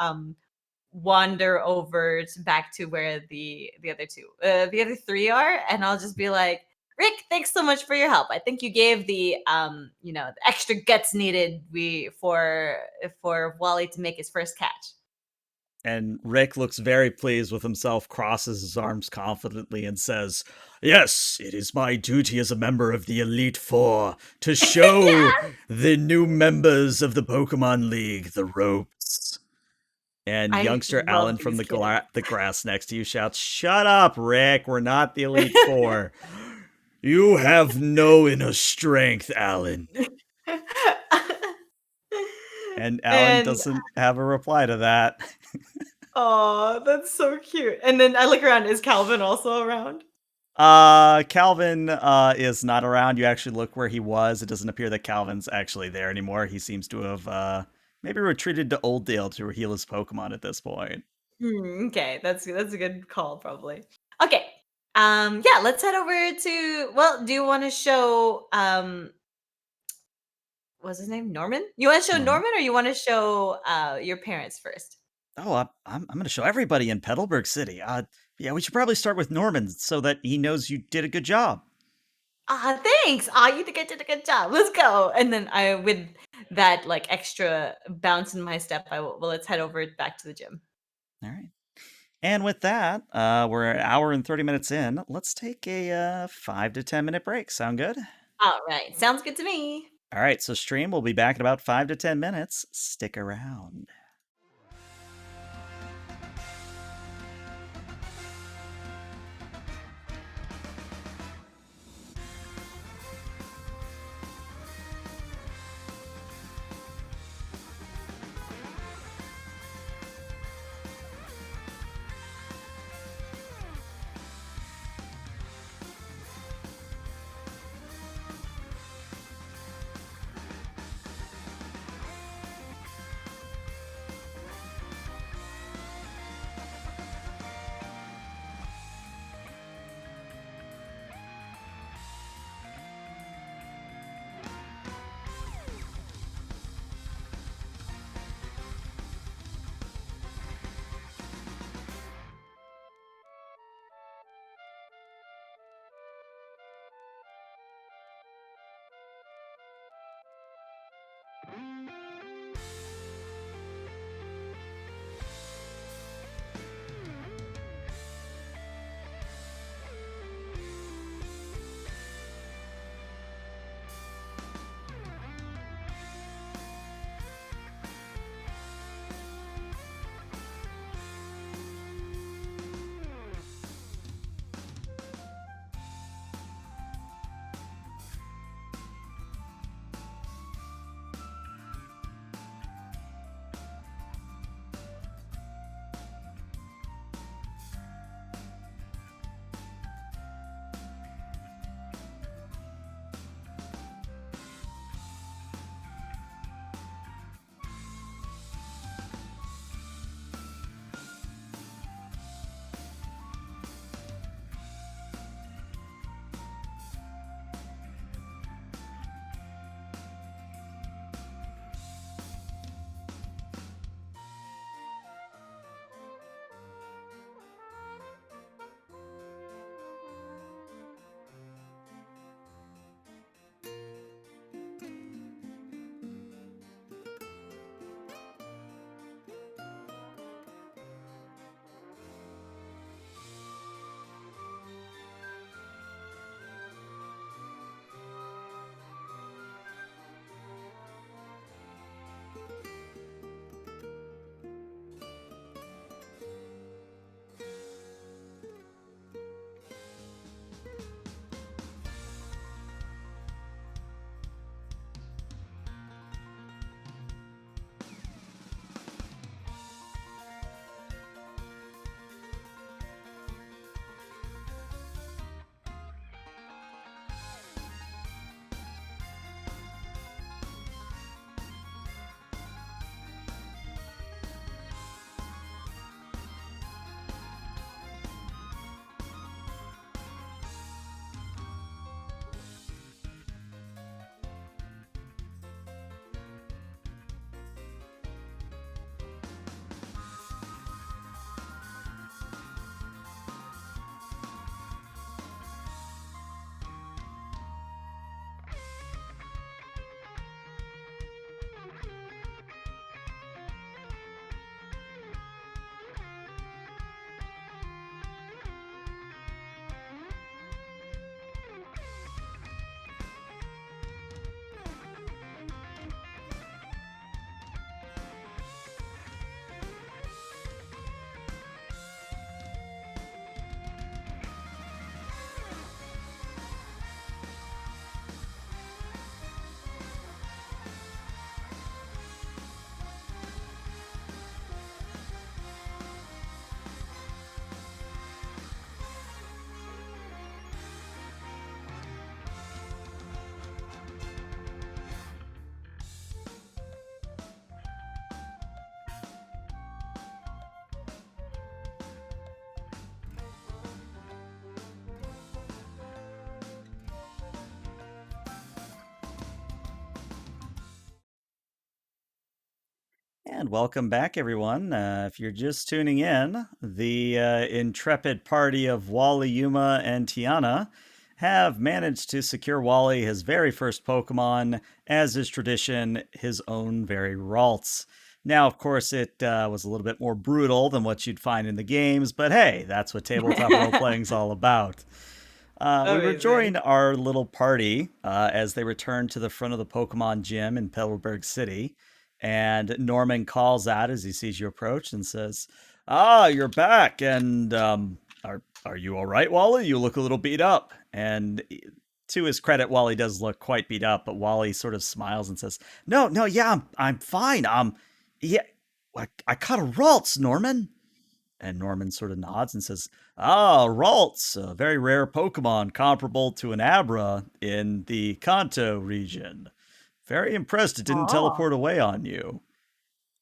wander over back to where the other three are and I'll just be like, Rick, thanks so much for your help. I think you gave the the extra guts needed for Wally to make his first catch. And Rick looks very pleased with himself, crosses his arms confidently, and says, Yes, it is my duty as a member of the Elite Four to show the new members of the Pokemon League the ropes. And I youngster love Alan from these kids. the grass next to you shouts, Shut up, Rick, we're not the Elite Four. You have no inner strength, Alan. And Alan And doesn't have a reply to that. oh, that's so cute. And then I look around. Is Calvin also around? Calvin is not around. You actually look where he was. It doesn't appear that Calvin's actually there anymore. He seems to have maybe retreated to Old Dale to heal his Pokemon at this point. Okay, that's a good call, probably. Okay. Yeah, let's head over to. Well, do you want to show what's his name? Norman? You want to show Norman. Norman or you want to show your parents first? Oh, I'm going to show everybody in Petalburg City. Yeah, we should probably start with Norman so that he knows you did a good job. Thanks. You did a good job. Let's go. And then I, with that extra bounce in my step, well, let's head over back to the gym. All right. And with that, we're an hour and 30 minutes in. Let's take a 5 to 10 minute break. Sound good? All right. Sounds good to me. All right, so stream will be back in about 5 to 10 minutes. Stick around. And welcome back, everyone. If you're just tuning in, the intrepid party of Wally, Yuma, and Tiana have managed to secure Wally his very first Pokemon, as is tradition, his own very Ralts. Now, of course, it was a little bit more brutal than what you'd find in the games, but hey, that's what tabletop role playing's all about. We rejoin Amazing. our little party as they return to the front of the Pokemon gym in Petalburg City. And Norman calls out as he sees you approach and says, "Ah, you're back. And are you all right, Wally? You look a little beat up." And to his credit, Wally does look quite beat up, but Wally sort of smiles and says, "No, no, yeah, I'm fine. Yeah, I caught a Ralts, Norman." And Norman sort of nods and says, "Ah, Ralts, a very rare Pokemon comparable to an Abra in the Kanto region. Very impressed it didn't Oh. teleport away on you."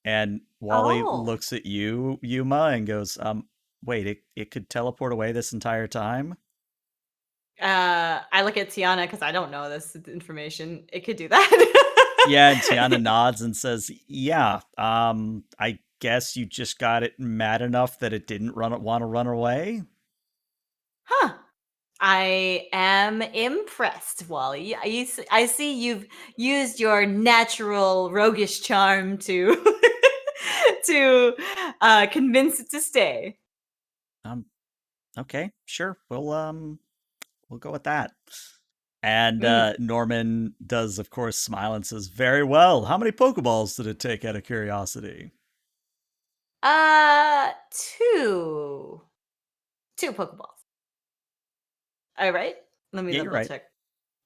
And Wally Oh. looks at you, Yuma, and goes, wait, it could teleport away this entire time?" I look at Tiana because I don't know this information. It could do that. Yeah, and Tiana nods and says, "Yeah, I guess you just got it mad enough that it didn't want to run away." Huh. I am impressed, Wally. I see you've used your natural roguish charm to to convince it to stay. Um, okay, sure. We'll go with that. And Mm. Norman does, of course, smile and says, "Very well. How many Pokeballs did it take out of curiosity?" Two. Two Pokeballs. All right. Let me Yeah, you're double right. check.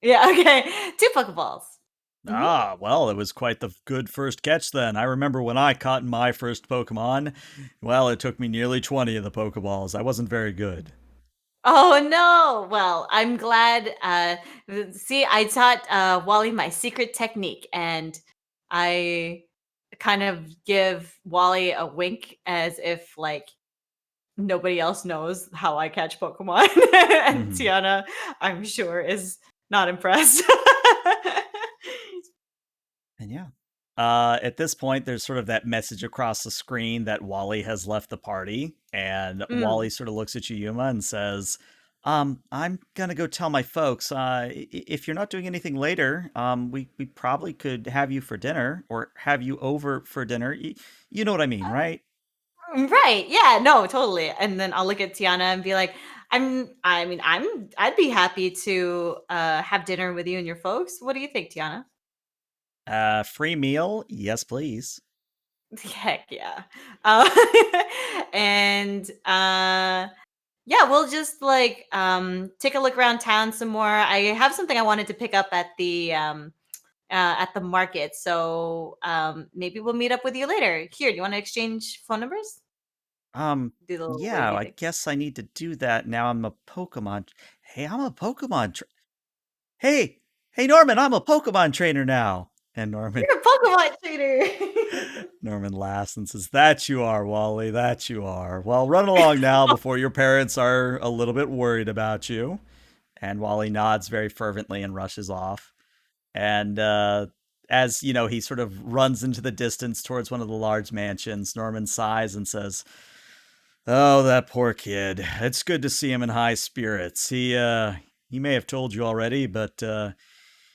Yeah, okay. Two Pokeballs. Mhm. Ah, well, it was quite the good first catch then. I remember when I caught my first Pokemon. Well, it took me nearly 20 of the Pokeballs. I wasn't very good. Oh no. Well, I'm glad see I taught Wally my secret technique and I kind of give Wally a wink as if like nobody else knows how I catch Pokemon. And Hmm. Tiana, I'm sure, is not impressed. And yeah. At this point, there's sort of that message across the screen that Wally has left the party, and Mm. Wally sort of looks at you, Yuma, and says, I'm gonna go tell my folks. If you're not doing anything later, we probably could have you for dinner or have you over for dinner. You know what I mean, right?" Right. Yeah, no, totally. And then I'll look at Tiana and be like, I'd be happy to have dinner with you and your folks. What do you think, Tiana? Free meal, yes, please. Heck yeah. Uh, and yeah, we'll just like take a look around town some more. I have something I wanted to pick up at the market. So maybe we'll meet up with you later. Here, do you want to exchange phone numbers? Do the little Yeah, wavy I thing. guess I need to do that now. Hey, I'm a Hey, hey, Norman, I'm a Pokemon trainer now. And You're a Pokemon trainer. Norman laughs and says, "That you are, Wally, that you are. Well, run along now before your parents are a little bit worried about you." And Wally nods very fervently and rushes off. And as you know, he sort of runs into the distance towards one of the large mansions. Norman sighs and says, "Oh, that poor kid. It's good to see him in high spirits. He may have told you already, but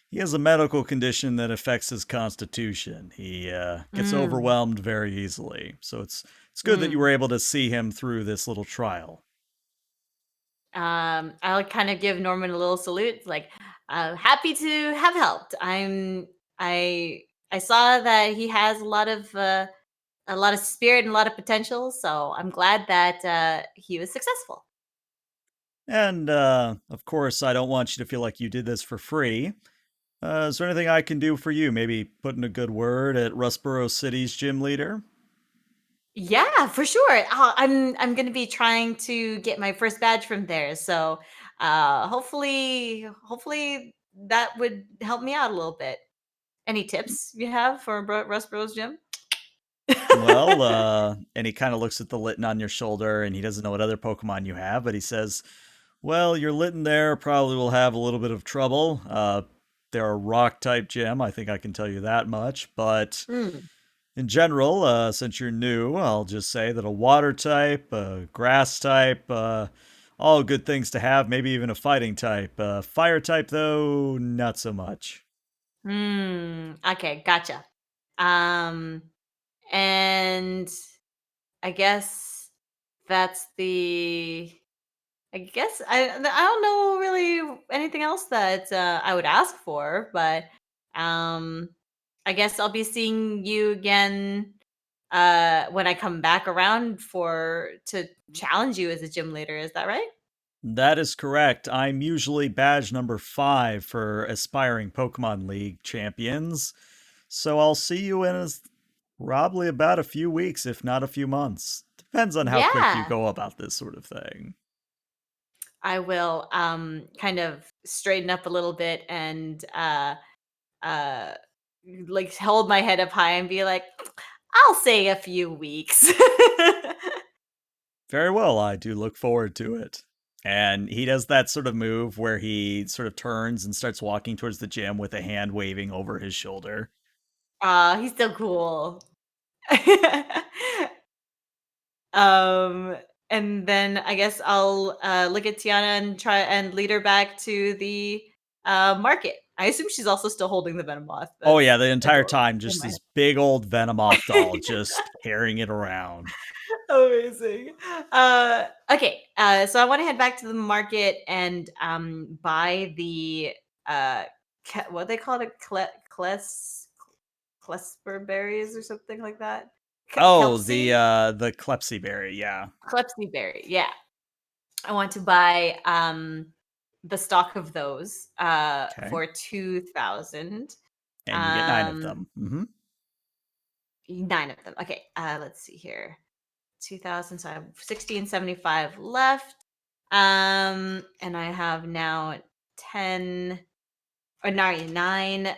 he has a medical condition that affects his constitution. He gets Mm, overwhelmed very easily. So it's good that you mm. were able to see him through this little trial." I'll kind of give Norman a little salute, like, happy to have helped. I I saw that he has a lot of spirit and a lot of potential, so I'm glad that he was successful. And of course, I don't want you to feel like you did this for free. Is there anything I can do for you? Maybe put in a good word at Rustboro City's gym leader? Yeah, for sure. I'm gonna be trying to get my first badge from there, so hopefully that would help me out a little bit. Any tips you have for Russ Bros Gym? Well, and he kind of looks at the Litten on your shoulder, and he doesn't know what other Pokemon you have, but he says, "Well, your Litten there probably will have a little bit of trouble. They're a rock type gym, I think I can tell you that much. But Mm, in general, since you're new, I'll just say that a water type, a grass type, all good things to have, maybe even a fighting type. Fire type, though, not so much." okay, gotcha. Um, And I guess that's the. I guess I don't know really anything else that I would ask for, but um, I guess I'll be seeing you again when I come back around for to challenge you as a gym leader. Is that right? That is correct. I'm usually badge number 5 for aspiring Pokemon League champions. So I'll see you in probably about a few weeks, if not a few months. Depends on how quick you Yeah, go about this sort of thing. I will kind of straighten up a little bit and uh like hold my head up high and be like, I'll say a few weeks. Very well, I do look forward to it. And he does that sort of move where he sort of turns and starts walking towards the gym with a hand waving over his shoulder. He's so cool. um and then I guess I'll look at Tiana and try and lead her back to the market. I assume she's also still holding the Venomoth. Oh yeah, That's the entire adorable. time, Oh just my. this big old Venomoth doll just carrying it around. Amazing. Okay. So I want to head back to the market and buy the uh, what they call it, klesper berries or something like that. Oh, Kelpsy, the Klepsyberry, yeah. Klepsy berry. Yeah, I want to buy the stock of those Okay. for 2,000. And you get 9 of Um, them. Mm-hmm. 9 of them. Okay. Let's see here. 2,000. So I have 1,675 left. And I have now 10 or 9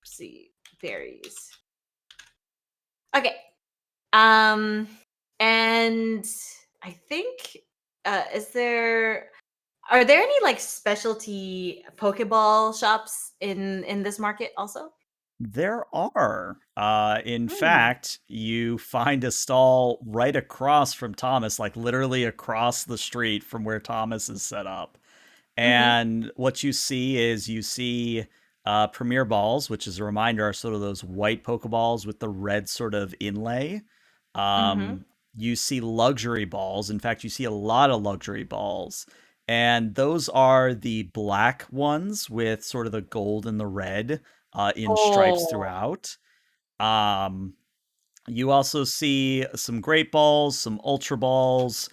see berries. Okay. Um, and I think is there are there any like specialty Pokeball shops in this market also? There are. In Hmm. fact, you find a stall right across from Thomas, like literally across the street from where Thomas is set up. Mm-hmm. And what you see is you see Premier Balls, which is a reminder are sort of those white Pokeballs with the red sort of inlay. Mm-hmm. You see luxury balls. In fact, you see a lot of luxury balls. And those are the black ones with sort of the gold and the red in stripes Oh, throughout. Um, you also see some great balls, some ultra balls.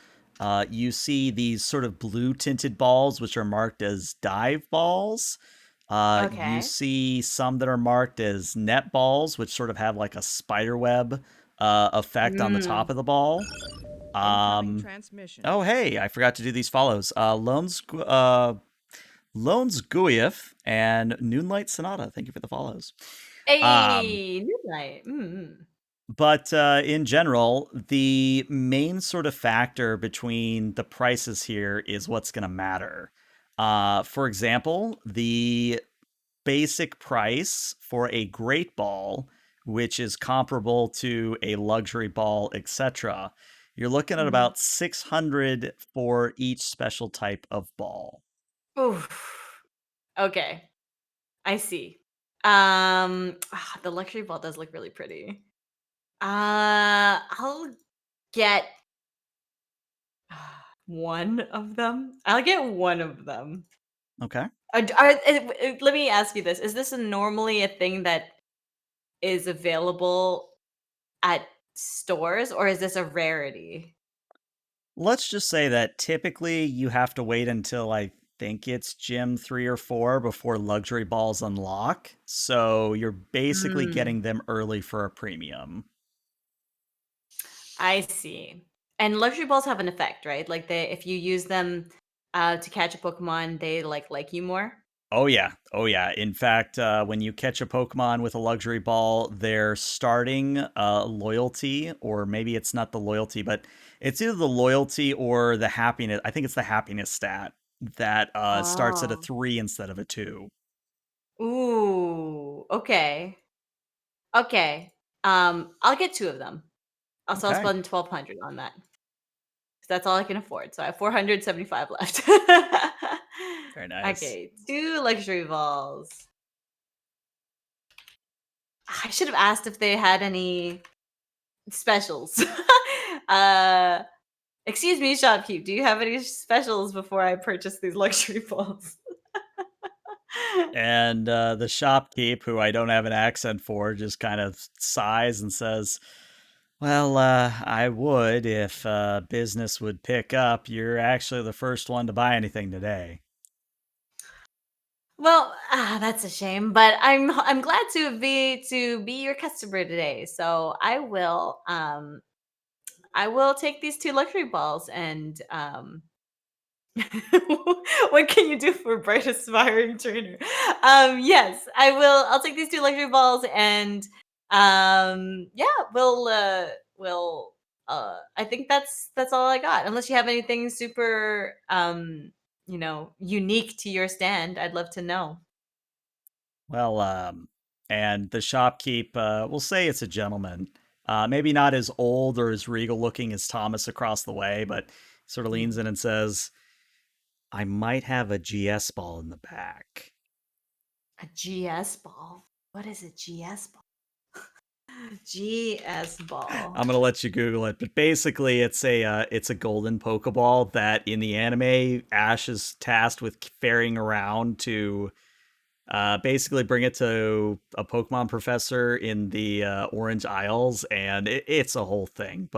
You see these sort of blue tinted balls, which are marked as dive balls. You okay. see some that are marked as net balls, which sort of have like a spider web effect on the top Mm. of the ball. Incoming Um, transmission. oh, hey, I forgot to do these follows. Loans Guief and Noonlight Sonata. Thank you for the follows. Um, Hey, Moonlight. Mm. But in general, the main sort of factor between the prices here is what's going to matter. For example, the basic price for a great ball, which is comparable to a luxury ball, etc., you're looking at Mhm. about 600 for each special type of ball. Oof. Okay, I see. The luxury ball does look really pretty. I'll get one of them. I'll get one of them. Okay. Let me ask you this: is this normally a thing that is available at stores, or is this a rarity? Let's just say that typically you have to wait until I think it's gym 3 or 4 before luxury balls unlock. So you're basically Mm, getting them early for a premium. I see. And luxury balls have an effect, right? Like they, if you use them to catch a Pokemon, they like you more. Oh yeah. Oh yeah. In fact, when you catch a Pokemon with a luxury ball, their starting loyalty, or maybe it's not the loyalty, but it's either the loyalty or the happiness. I think it's the happiness stat that starts at a Oh. 3 instead of a 2. Ooh. Okay. Okay. I'll get two of them. Also, I'll Okay. spend 1,200 on that. 'Cause that's all I can afford. So I have 475 left. Very nice. Okay, two luxury balls. I should have asked if they had any specials. uh, excuse me, shopkeep. Do you have any specials before I purchase these luxury balls? And the shopkeep, who I don't have an accent for, just kind of sighs and says, "Well, I would if business would pick up. You're actually the first one to buy anything today." Well, that's a shame, but I'm glad to be your customer today. So I will take these two luxury balls and what can you do for a bright aspiring trainer? Yes, I will. I'll take these two luxury balls and yeah, we'll I think that's all I got. Unless you have anything super unique to your stand, I'd love to know. Well, and the shopkeep, we'll say it's a gentleman. Maybe not as old or as regal looking as Thomas across the way, but sort of leans Mm. in and says, "I might have a GS ball in the back." A GS ball. What is a GS ball? GS ball. I'm gonna let you Google it, but basically, it's a golden Pokeball that in the anime Ash is tasked with ferrying around to basically bring it to a Pokemon professor in the Orange Isles, and it's a whole thing.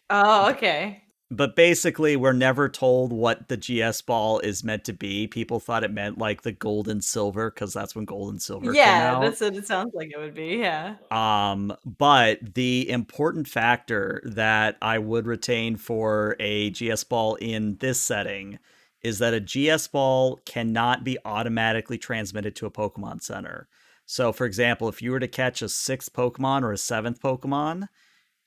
Oh, okay. But basically, we're never told what the GS ball is meant to be. People thought it meant like the gold and silver because that's when gold and silver came Yeah, out. that's what it sounds like it would be. Yeah. But the important factor that I would retain for a GS ball in this setting is that a GS ball cannot be automatically transmitted to a Pokemon Center. So, for example, if you were to catch a sixth Pokemon or a seventh Pokemon,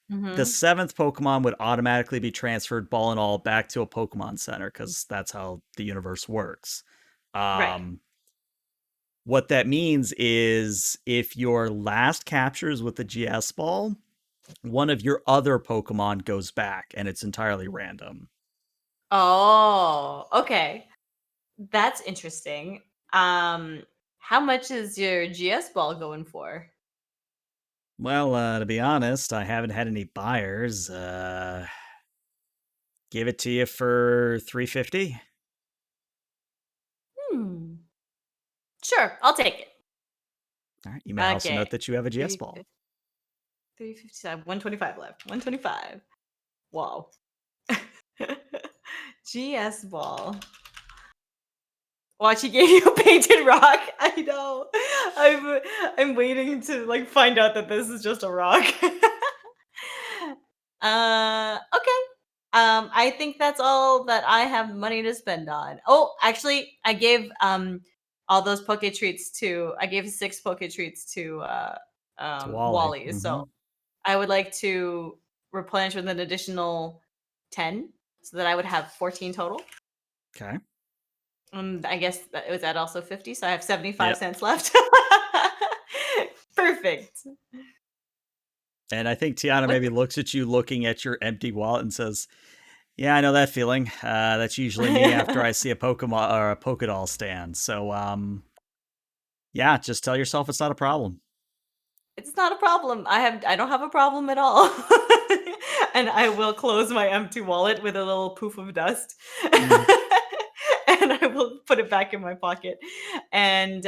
the Mm-hmm. seventh Pokemon would automatically be transferred ball and all back to a Pokemon Center because that's how the universe works. Right. Um, what that means is if your last captures with the GS ball, one of your other Pokemon goes back and it's entirely random. Oh, okay. That's interesting. Um, how much is your GS ball going for? Well, to be honest, I haven't had any buyers. Give it to you for 350. Hmm. Sure, I'll take it. All right. You may also Okay. note that you have a GS ball. 350, 357, 125 left. 125. Wow. GS ball. Watch, he gave you a painted rock. I know. I'm waiting to like find out that this is just a rock. Okay. I think that's all that I have money to spend on. Oh, actually, I gave all those poke treats to I gave 6 poke treats to To Wally. Wally. So Mm-hmm. I would like to replenish with an additional 10 so that I would have 14 total. Okay. I guess that was that also 50, so I have 75 Yep. cents left. Perfect. And I think Tiana What maybe looks at you looking at your empty wallet and says, "Yeah, I know that feeling. That's usually me after I see a Pokemon or a Pokédoll stand. So, yeah, just tell yourself it's not a problem." It's not a problem. I don't have a problem at all. And I will close my empty wallet with a little poof of dust. Mm. And I will put it back in my pocket. And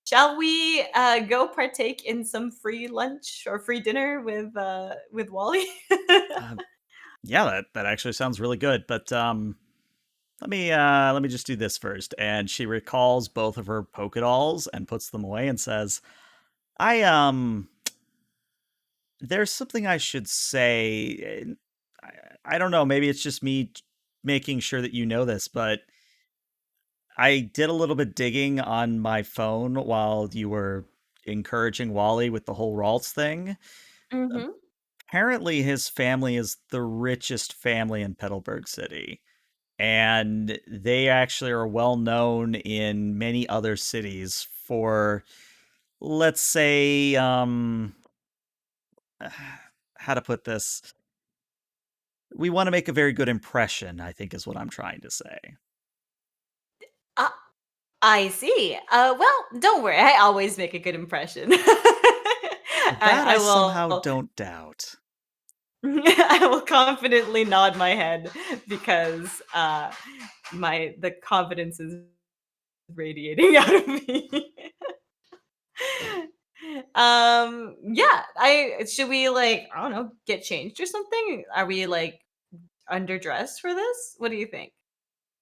shall we go partake in some free lunch or free dinner with Wally? Uh, yeah, that actually sounds really good. But let me just do this first. And she recalls both of her Pokédolls and puts them away and says, "I there's something I should say. I don't know. Maybe it's just me making sure that you know this, but I did a little bit digging on my phone while you were encouraging Wally with the whole Ralts thing. Mm-hmm. Apparently, his family is the richest family in Petalburg City, and they actually are well known in many other cities for, let's say, how to put this. We want to make a very good impression, I think is what I'm trying to say. I see. Well, don't worry. I always make a good impression. That I I somehow will. don't doubt. I will confidently nod my head because the confidence is radiating out of me. Yeah, I should we like I don't know, get changed or something? Are we like underdressed for this? What do you think?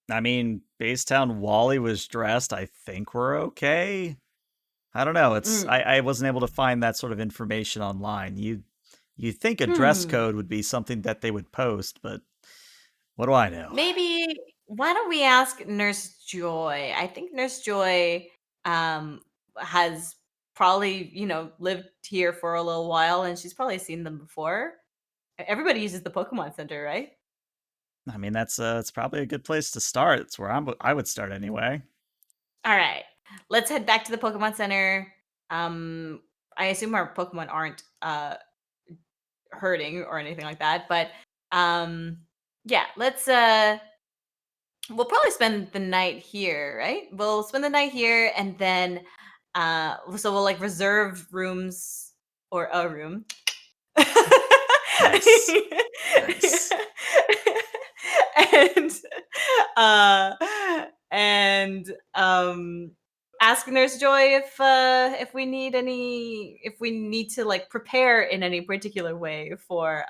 I mean, based on Wally was dressed, I think we're okay. I don't know. Mm. I wasn't able to find that sort of information online. You think a dress Hmm. code would be something that they would post, but what do I know? Maybe why don't we ask Nurse Joy? I think Nurse Joy um has probably, lived here for a little while and she's probably seen them before. Everybody uses the Pokemon Center, right? I mean, that's it's probably a good place to start. It's where I would start anyway. All right. Let's head back to the Pokemon Center. I assume our Pokemon aren't hurting or anything like that, but um yeah, let's we'll probably spend the night here, right? We'll spend the night here and then so we'll like reserve rooms or a room. Nice. Nice. and uh and ask Nurse Joy if we need to like prepare in any particular way for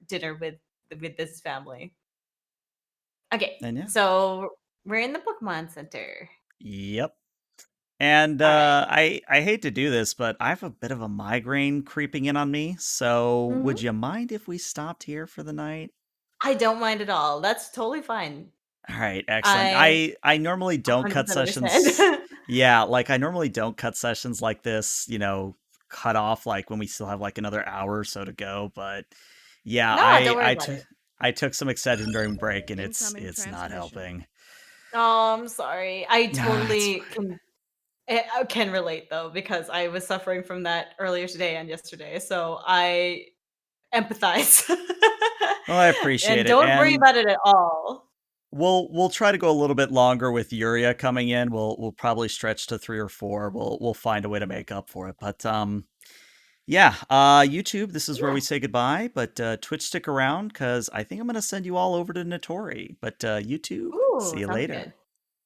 dinner with this family. Okay, And yeah. so we're in the Pokemon Center. Yep. And All right. I hate to do this, but I have a bit of a migraine creeping in on me. So would Mhm. you mind if we stopped here for the night? I don't mind at all. That's totally fine. All right, excellent. I I normally don't cut 100% understand. sessions. Yeah, like I normally don't cut sessions like this, cut off like when we still have like another hour or so to go, but yeah, No, don't worry about it. I took some excited during break and Incoming it's not transmission. helping. Oh, I'm sorry. I Yeah, it's totally can relate though because I was suffering from that earlier today and yesterday. So I empathize. well, I And appreciate it. don't worry And about it at all. we'll try to go a little bit longer with Yuria coming in. We'll probably stretch to 3 or 4. We'll find a way to make up for it. But yeah, YouTube, this is where Yeah. we say goodbye, but Twitch, stick around because I think I'm going to send you all over to Notori. But YouTube, see Ooh, you sounds later. good.